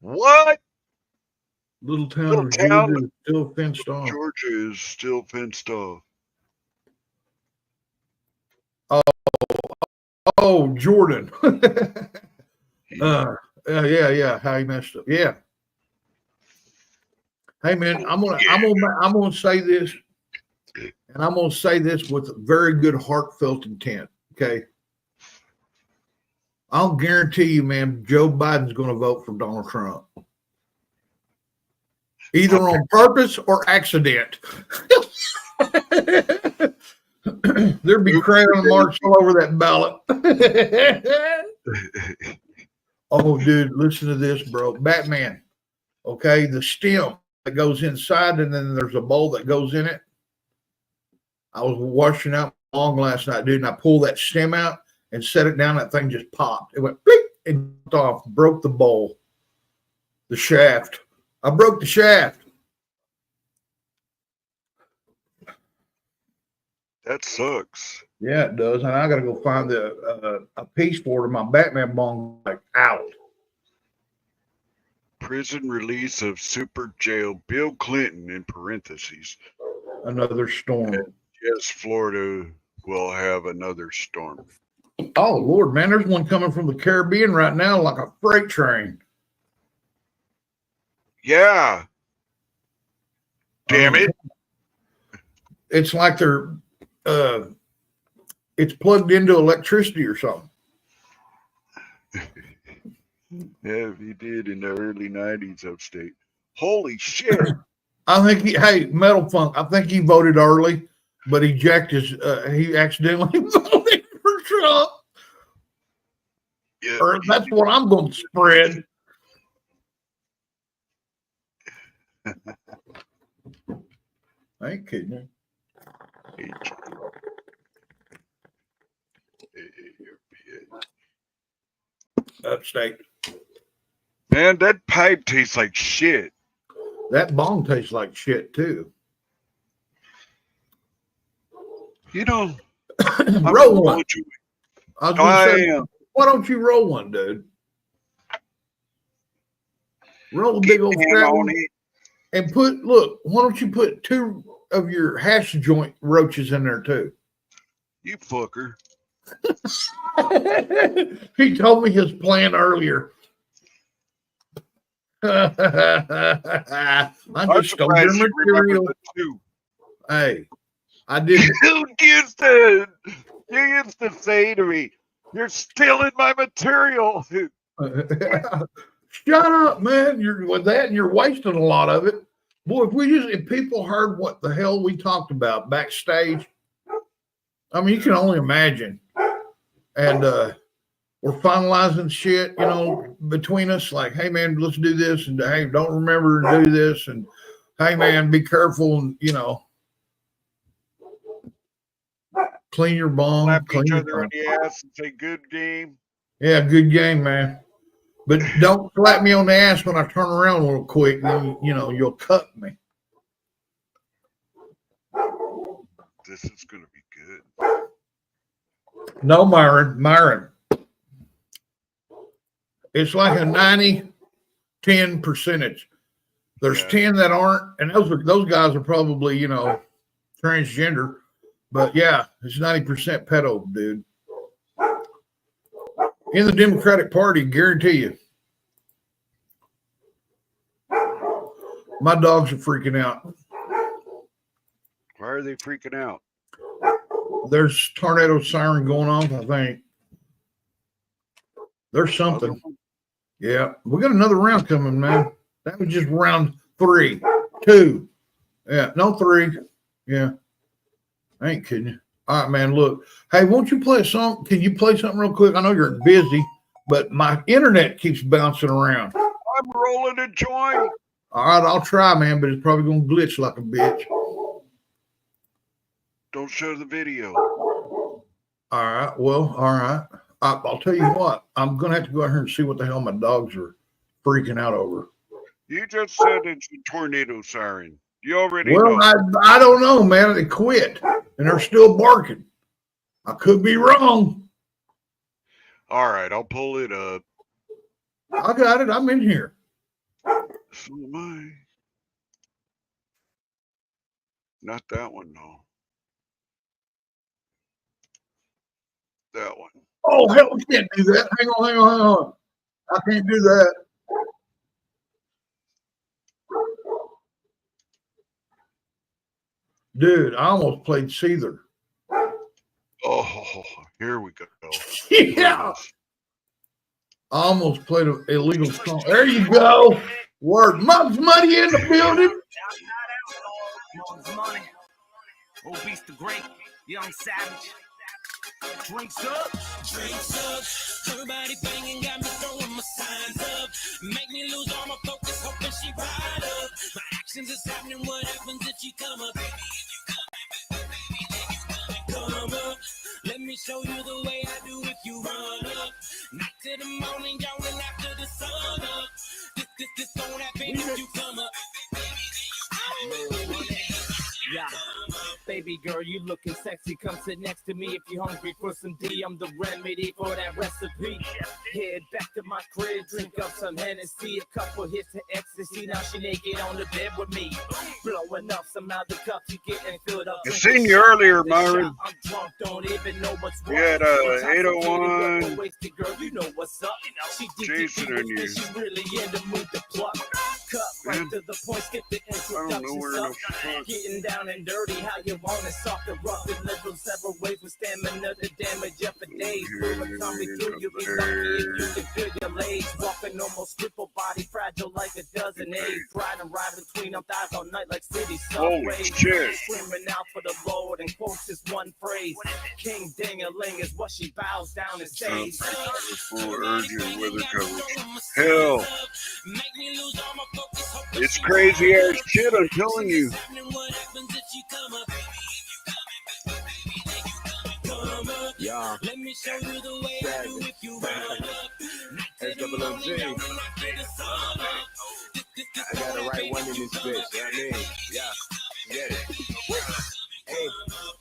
What? Little town Little of town. Georgia is still fenced off. Georgia is still fenced off. Oh, Jordan. Yeah. How he messed up. Yeah. Hey man, I'm gonna say this, and I'm gonna say this with very good heartfelt intent. Okay. I'll guarantee you, man, Joe Biden's gonna vote for Donald Trump. Either on purpose or accident. There'd be crayon marks all over that ballot. Oh, dude, listen to this, bro. Batman. Okay, the stem that goes inside, and then there's a bowl that goes in it. I was washing out my lawn last night, dude, and I pulled that stem out and set it down. That thing just popped. It went bleep and off, broke the bowl, the shaft. I broke the shaft. That sucks. Yeah, it does. And I got to go find a piece for it. My Batman bong like out. Prison release of super jail Bill Clinton in parentheses. Another storm. Yes, Florida will have another storm. Oh, Lord, man, there's one coming from the Caribbean right now like a freight train. Yeah. Damn it. It's like they're it's plugged into electricity or something. Yeah, he did in the early 90s upstate. Holy shit. I think hey, Metal Funk, I think he voted early, but he jacked his he accidentally voted for Trump. Yeah, Or that's what I'm going to spread. I ain't kidding you. upstate. Man, that pipe tastes like shit. That bong tastes like shit too. You know, Roll one. I was gonna I say, am. why don't you roll one, dude? Roll a big old Get fat on one it. and look, why don't you put 2 of your hash joint roaches in there too? You fucker. He told me his plan earlier. I I'm just stole surprised your you remember material. the 2. Hey, I didn't. You used to say to me, "You're stealing my material." Shut up, man. You're with that, and you're wasting a lot of it. Boy, if people heard what the hell we talked about backstage, I mean, you can only imagine. And we're finalizing shit, you know, between us. Like, hey, man, let's do this, and hey, don't remember to do this, and hey, man, be careful, and you know, clean your bong, Slap clean each your other on bong. the ass and say, "Good game." Yeah, good game, man. But don't slap me on the ass when I turn around real quick. Then you know you'll cut me. This is gonna be good. No, Myron. It's like a 90-10 percentage. There's Yeah. 10 that aren't, and those guys are probably, you know, transgender. But yeah, it's 90% pedo, dude. In the Democratic Party, guarantee you. My dogs are freaking out. Why are they freaking out? There's tornado siren going off, I think. There's something. Yeah, we got another round coming, man. That was just round 3, 2. Yeah, no 3. Yeah, I ain't kidding you. All right, man. Look, hey, won't you play a song? Can you play something real quick? I know you're busy, but my internet keeps bouncing around. I'm rolling a joint. All right, I'll try, man, but it's probably gonna glitch like a bitch. Don't show the video. All right. Well, all right. I'll tell you what. I'm gonna have to go out here and see what the hell my dogs are freaking out over. You just said it's a tornado siren. You already Well, know. I don't know, man. They quit and they're still barking. I could be wrong. All right, I'll pull it up. I got it. I'm in here. So am I. Not that one, no. That one. Oh hell, we can't do that. Hang on. I can't do that. Dude, I almost played Seether. Oh, here we go. Yeah. I almost played an illegal song. There you go. Word. Mug's Money in the building. Mug's Money. Obese the Great. Young Savage. Drinks up. Everybody banging, got me throwing my signs up. Make me lose all my focus, hoping she ride up. My actions is happening. What happens if you come up? Come up. Let me show you the way I do if you run up. Night to the morning, yawning after the sun up. This don't happen if you come up. Yeah. Baby girl, you looking sexy. Come sit next to me if you're hungry for some D. I'm the remedy for that recipe. Head back to my crib, drink up some Hennessy. A couple hits of ecstasy. Now she naked on the bed with me. Blowing up some other cups, you getting filled up. I seen you earlier, Myron. I'm drunk, don't even know what's We had 801. Girl, you know what's up. She Jason and you. She really in the mood to pluck. Cut right to the point, skip the I don't know where introduction. no fuck. Getting down and dirty, how you want it, soft and rough and liberal, several ways with stamina to damage up for days. Over time we through, you'll be lucky if you can feel your legs. Walking almost crippled body, fragile like a dozen eggs. Riding right between them thighs all night like city Holy subways. shit. Screaming out for the Lord and quotes this one phrase. King Ding-a-ling is what she bows down and says. Full urgent weather coverage. Hell. It's crazy ass shit, I'm telling you. Yeah. Let me show you the way I do if you run up. Night SOOG. I got the right one in this bitch. You know what I mean? Yeah. Get it. Hey,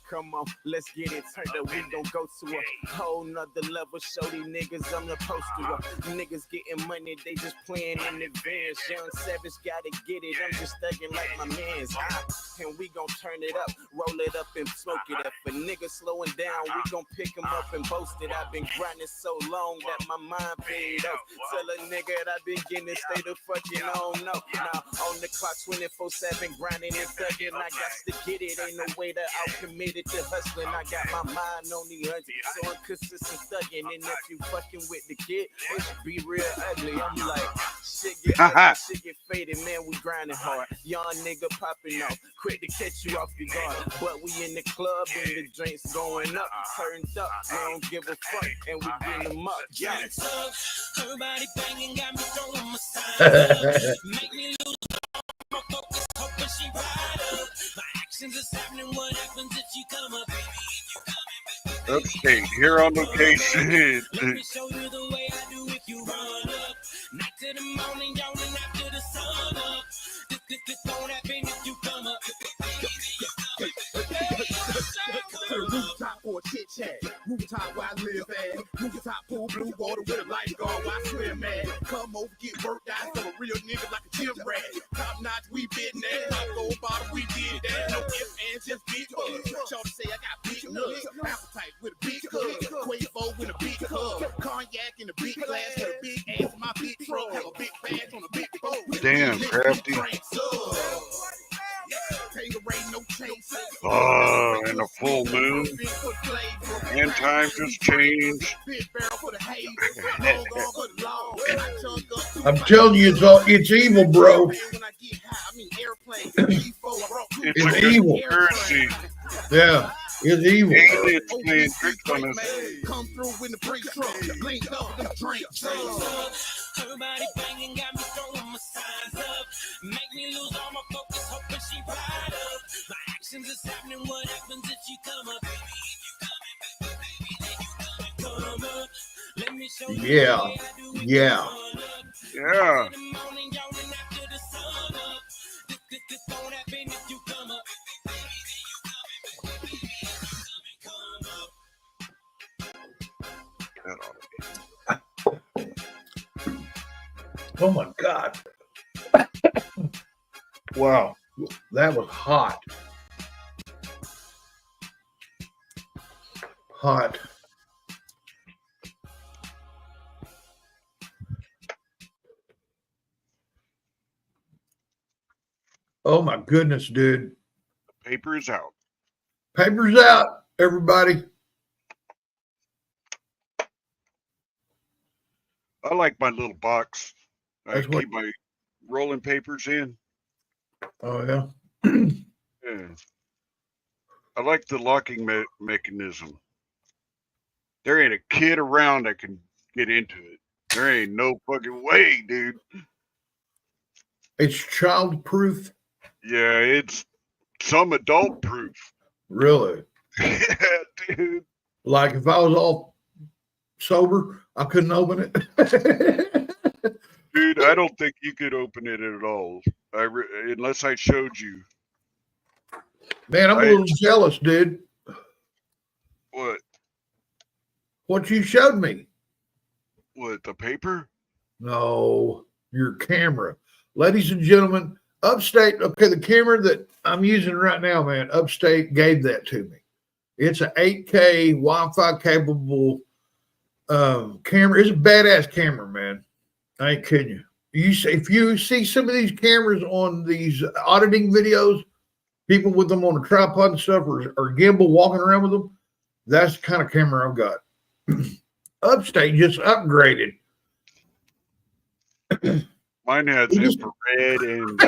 come on, let's get it turned up. We gon' go to a whole nother level. Show these niggas I'm the poster. Niggas getting money, they just playing in advance. Young Savage gotta get it. I'm just thugging like my man's. And we gon' turn it up, roll it up and smoke it up. For niggas slowing down, we gon' pick them up and boast it. I've been grinding so long that my mind paid off. Tell a nigga that I've been getting this state of fucking on. No, now on the clock 24/7 grinding and thugging. I got to get it. Ain't no way that I'm committed to hustling. I got my mind on the 100, so I'm consistent thugging. And if you fucking with the kid, it should be real ugly. I'm like, shit get ugly, shit get faded, man. We grinding hard. Young nigga popping off, quick to catch you off your guard. But we in the club and the drinks going up, turned up. We don't give a fuck, and we bring them up. Yeah. Everybody banging, got me throwing my sign. Make me lose my focus, hoping she ride up. My actions is happening. What happens if you come up, baby? Okay, here on location. Let me show you the way I do if you run up. Night to the morning, yawning after the sun up. This don't happen if you come up. To the rooftop for a chit chat. Rooftop where I live at. Rooftop pool, blue water with a lifeguard while I swim at. Come over, get worked out. I'm a real nigga like a gym rat. Top notch, we been there. Hot gold bottle, we did that. No ifs, ands, just big bugs. Y'all say I got big nuts. Appetite with a big hug. Quavo with a big hug. Cognac in a big glass with a big ass in my big truck. Have a big badge on a big boat. Damn, Crafty. Oh, and a full moon. And time just changed. I'm telling you, it's evil, bro. It's It's a evil. conspiracy. Yeah, it's evil. Aliens playing tricks on us. Come through in the brake truck, link up them drinks. Everybody banging, got me throwing my signs up. Make me lose all my focus, hoping she ride up. My actions is happening. What happens if you come up, baby? If you come up, let me show you Yeah, the way I do it. yeah. Yeah. In the morning, yawning after the sun up. This don't happen if you come up. Oh my God. Wow. That was hot. Hot. Oh my goodness, dude. Paper is out. Paper's out, everybody. I like my little box. I That's what- keep my rolling papers in. Oh yeah. Yeah. I like the locking mechanism. There ain't a kid around that can get into it. There ain't no fucking way, dude. It's child proof. Yeah, it's some adult proof. Really. Yeah, dude. Like if I was all sober, I couldn't open it. Dude, I don't think you could open it at all. Unless I showed you. Man, I'm a little jealous, dude. What? What you showed me. What, the paper? No, your camera. Ladies and gentlemen, Upstate, okay, the camera that I'm using right now, man, Upstate gave that to me. It's an 8K Wi-Fi capable camera. It's a badass camera, man. I ain't kidding you. If you see some of these cameras on these auditing videos, people with them on a tripod and stuff or gimbal walking around with them, that's the kind of camera I've got. Upstate just upgraded. Mine has infrared and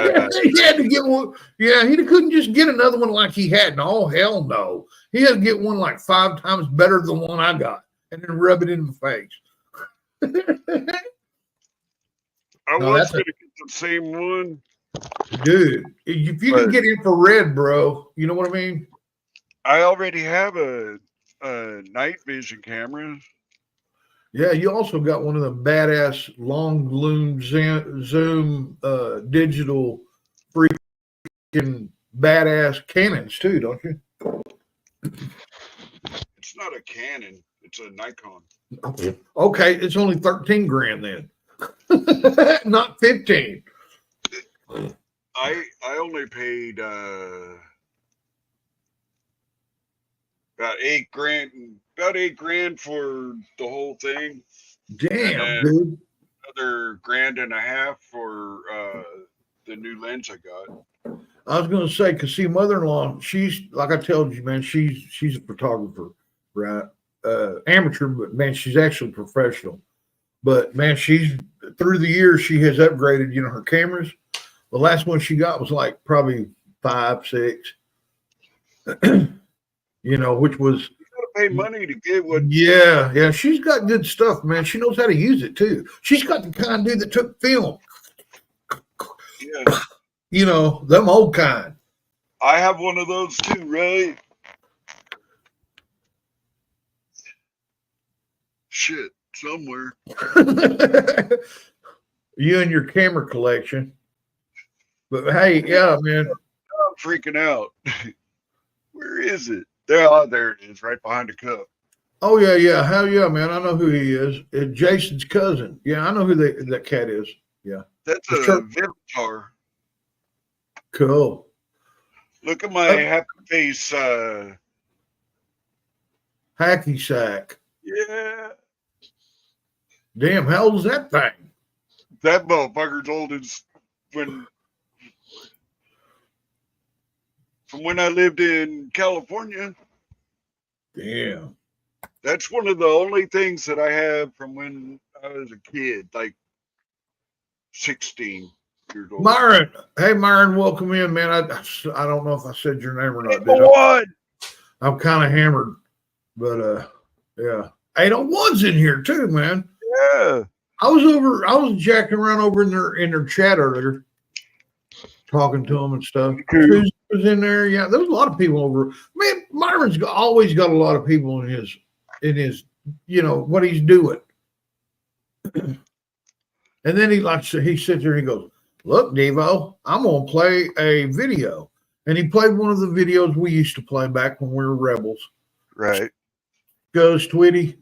he had to get one. Yeah, he couldn't just get another one like he had. No, hell no. He had to get one like 5 times better than the one I got and then rub it in my face. I was going to get the same one. Dude, if you can get infrared, bro, you know what I mean? I already have a night vision camera. Yeah, you also got one of the badass long loom zoom digital freaking badass cannons too, don't you? It's not a Canon. It's a Nikon. Okay, it's only 13 grand then. Not 15. I only paid about $8,000 for the whole thing. Damn, dude. Another $1.5 for the new lens I got. I was gonna say, cause see, mother-in-law, she's like I told you, man, she's a photographer, right? Amateur, but man, she's actually professional. But man, she's through the years she has upgraded, her cameras. The last one she got was like probably 5, 6. Which was You gotta pay money to get what. yeah. She's got good stuff, man. She knows how to use it too. She's got the kind of dude that took film. Yeah. Them old kind. I have one of those too, right? Shit, somewhere. You and your camera collection. But hey, yeah, man. I'm freaking out. Where is it? There it is, right behind the cup. Oh yeah. Hell yeah, man. I know who he is. It's Jason's cousin. Yeah, I know who that cat is. Yeah. That's a Vivitar. Cool. Look at my happy face. Hacky sack. Yeah. Damn, how old is that thing? That motherfucker's old as from when I lived in California. Damn. That's one of the only things that I have from when I was a kid, like 16 years old. Myron. Hey, Myron, welcome in, man. I don't know if I said your name or not. What? I'm kind of hammered, but yeah. 801's in here too, man. Yeah. I was jacking around over in their chat earlier, talking to them and stuff. Cool. Was in there. Yeah, there was a lot of people over. Man, Myron's always got a lot of people in his what he's doing. And then he sits there and he goes, "Look, Devo, I'm gonna play a video." And he played one of the videos we used to play back when we were rebels. Right. Goes Twitty.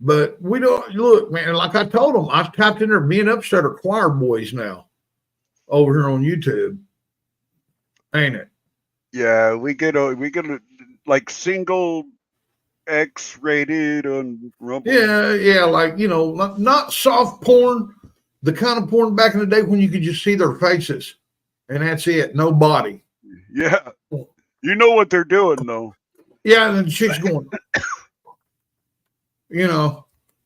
But we don't look, man. Like I told him, I typed in there. Me and Upstart are choir boys now over here on YouTube, ain't it? Yeah, we get like single X rated on Rumble. Yeah, like not soft porn, the kind of porn back in the day when you could just see their faces, and that's it, no body. Yeah, you know what they're doing though. Yeah, and then the chick's going, and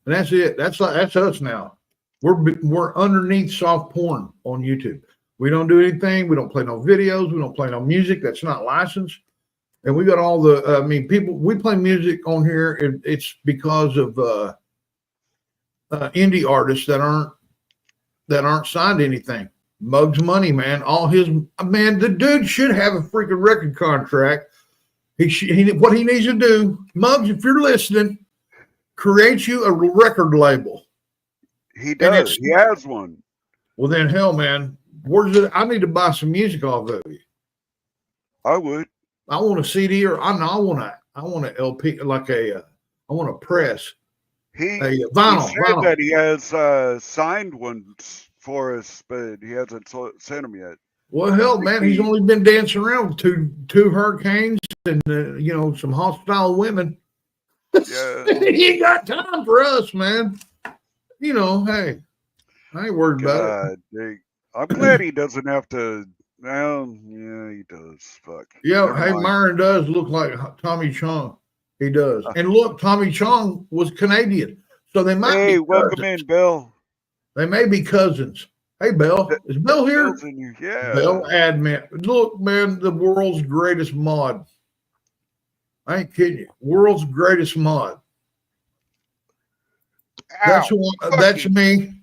that's it. That's us now. We're underneath soft porn on YouTube. We don't do anything. We don't play no videos. We don't play no music that's not licensed. And we got all the, people, we play music on here. It's because of indie artists that aren't signed to anything. Muggs Money, man. The dude should have a freaking record contract. What he needs to do, Muggs, if you're listening, create you a record label. He does. He has one. Well, then, hell, man, where's it? I need to buy some music off of you. I would. I want a CD or I want an LP, I want a press. A vinyl. He said that he has signed ones for us, but he hasn't sent them yet. Well, hell, man, he's only been dancing around with two hurricanes and some hostile women. Yeah, he ain't got time for us, man. Hey, I ain't worried about it. I'm glad he doesn't have to. Well, yeah, he does. Fuck. Yeah, hey, Myron does look like Tommy Chong. He does. And look, Tommy Chong was Canadian, so they might. Hey, welcome in, Bill. They may be cousins. Hey, Bill. Is Bill here? Yeah. Bill Admin. Look, man, the world's greatest mod. I ain't kidding you. World's greatest mod. That's me.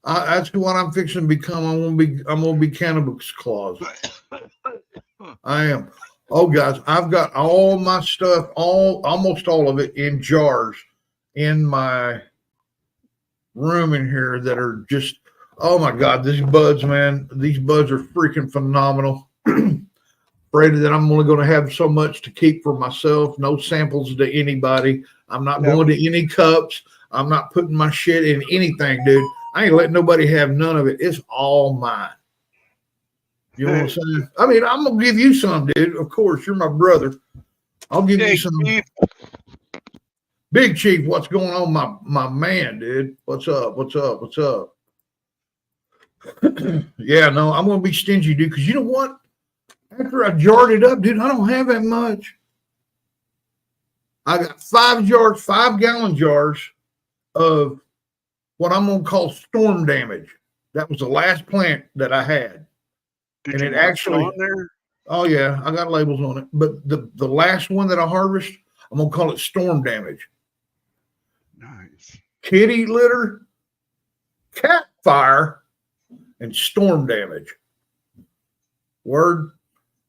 That's what I'm fixing to become. I'm gonna be Cannabis Claus. I am. Oh, guys, I've got all my stuff, almost all of it in jars in my room in here that are just, oh my God, these buds, man, these buds are freaking phenomenal. Afraid that I'm only going to have so much to keep for myself. No samples to anybody. I'm not going to any cups. I'm not putting my shit in anything, dude. I ain't letting nobody have none of it. It's all mine. You know what I'm saying? I mean, I'm gonna give you some, dude. Of course, you're my brother. I'll give you some. Chief. Big Chief, what's going on, my man, dude? What's up? What's up? What's up? Yeah, no, I'm gonna be stingy, dude. Because you know what? After I jarred it up, dude, I don't have that much. I got 5 jars, 5-gallon jars of what I'm gonna call storm damage. That was the last plant that I had. Did and you it put actually on there? Oh yeah, I got labels on it. But the last one that I harvest, I'm gonna call it storm damage. Nice. Kitty litter, cat fire, and storm damage. Word.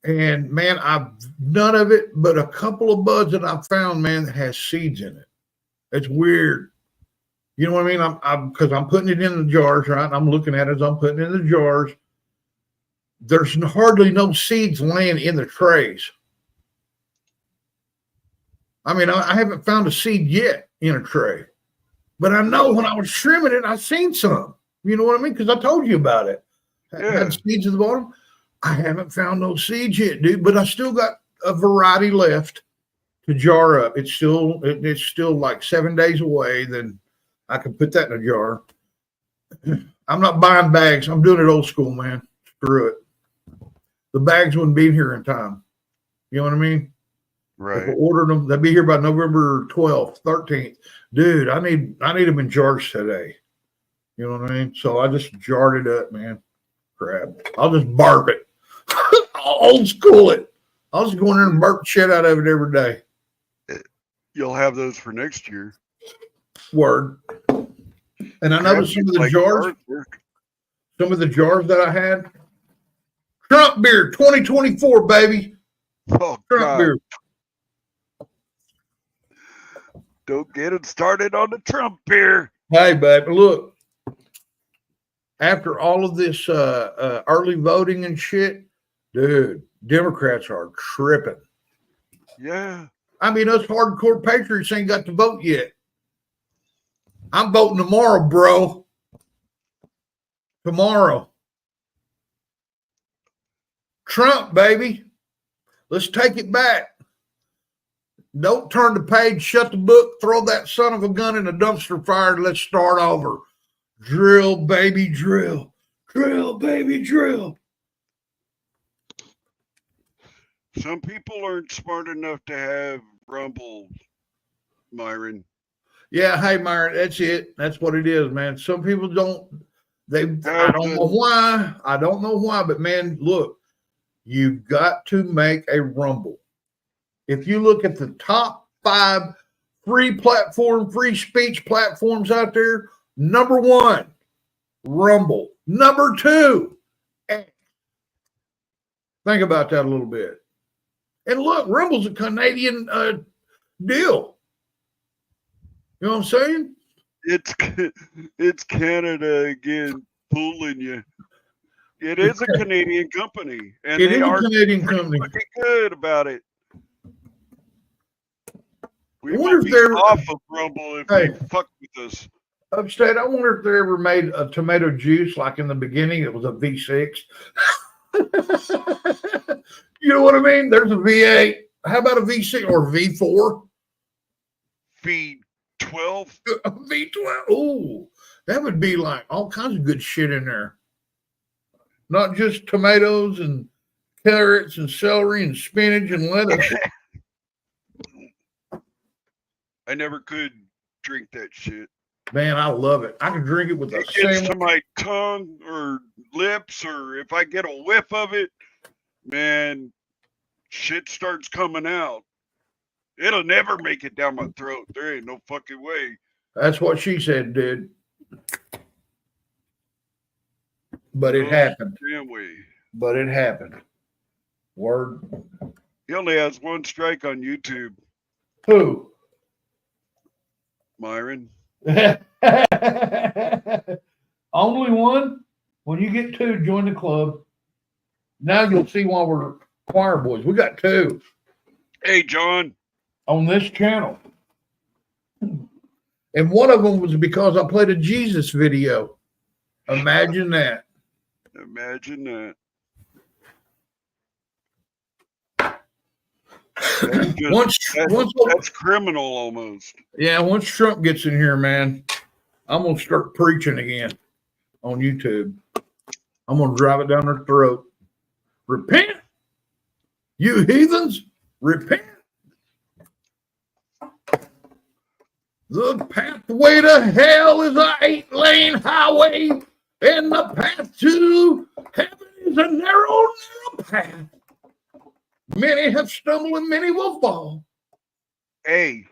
And man, I've none of it, but a couple of buds that I found, man, that has seeds in it. It's weird. You know what I mean? I'm because I'm putting it in the jars, right? I'm looking at it as I'm putting it in the jars. There's hardly no seeds laying in the trays. I mean, I haven't found a seed yet in a tray, but I know when I was trimming it, I seen some. You know what I mean? Because I told you about it. Yeah. Had seeds at the bottom. I haven't found no seeds yet, dude. But I still got a variety left to jar up. It's still like 7 days away. Then I can put that in a jar. I'm not buying bags. I'm doing it old school, man. Screw it. The bags wouldn't be here in time. You know what I mean? Right. If I ordered them, they'll be here by November 12th, 13th. Dude, I need them in jars today. You know what I mean? So I just jarred it up, man. Crap. I'll just barb it. I'll old school it. I'll just go in there and burp shit out of it every day. You'll have those for next year. Word. And I noticed some of the jars that I had. Trump beer 2024, baby. Oh, Trump God. beer. Don't get it started on the Trump beer. Hey, baby, look. After all of this early voting and shit, dude, Democrats are tripping. Yeah. I mean, us hardcore patriots ain't got to vote yet. I'm voting tomorrow, bro. Tomorrow. Trump, baby. Let's take it back. Don't turn the page, shut the book, throw that son of a gun in a dumpster fire, and let's start over. Drill, baby, drill. Drill, baby, drill. Some people aren't smart enough to have Rumble, Myron. Yeah, hey, Myron, that's it. That's what it is, man. Some people don't. I don't know why. I don't know why, but man, look. You've got to make a Rumble. If you look at the top 5 free speech platforms out there, number 1, Rumble. Number 2, X. Think about that a little bit. And look, Rumble's a Canadian deal. You know what I'm saying? It's Canada again fooling you. It is a Canadian company, and It they is a are Canadian pretty company. fucking good about it. We I wonder will if be they're off of Rumble if they fuck with us. Upstate, I wonder if they ever made a tomato juice like in the beginning. It was a V6. You know what I mean? There's a V8. How about a V6 or V4? V12. A V12. Oh, that would be like all kinds of good shit in there. Not just tomatoes and carrots and celery and spinach and lettuce. I never could drink that shit. Man, I love it. I can drink it with a It gets sandwich. to my tongue or lips, or if I get a whiff of it, man, shit starts coming out. It'll never make it down my throat. There ain't no fucking way. That's what she said, dude. But it happened. Damn way. But it happened. Word. He only has one strike on YouTube, Who? Myron. Only one? When you get two, join the club. Now you'll see why we're choir boys. We got two Hey, John. on this channel. And one of them was because I played a Jesus video. Imagine that. Imagine that. That's, that's criminal almost. Yeah, once Trump gets in here, man, I'm going to start preaching again on YouTube. I'm going to drive it down their throat. Repent, you heathens, repent. The pathway to hell is a 8-lane highway, and the path to heaven is a narrow path. Many have stumbled and many will fall. Hey,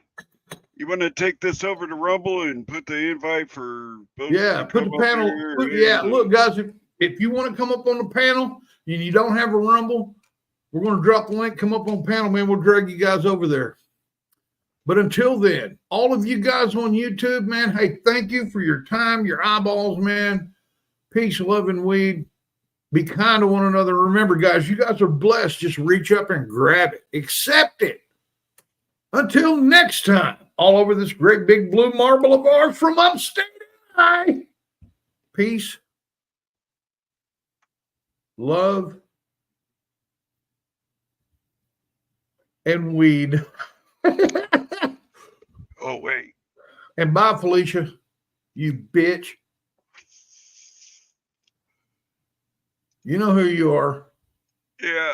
you want to take this over to Rumble and put the invite for both? Yeah, put the panel. Look, guys, if you want to come up on the panel and you don't have a Rumble, we're going to drop the link. Come up on panel, man. We'll drag you guys over there. But until then, all of you guys on YouTube, man, hey, thank you for your time, your eyeballs, man. Peace, love, and weed. Be kind to one another. Remember, guys, you guys are blessed. Just reach up and grab it. Accept it. Until next time, all over this great big blue marble of ours from upstate. Peace, love, and weed. Oh, wait. And bye, Felicia, you bitch. You know who you are. Yeah.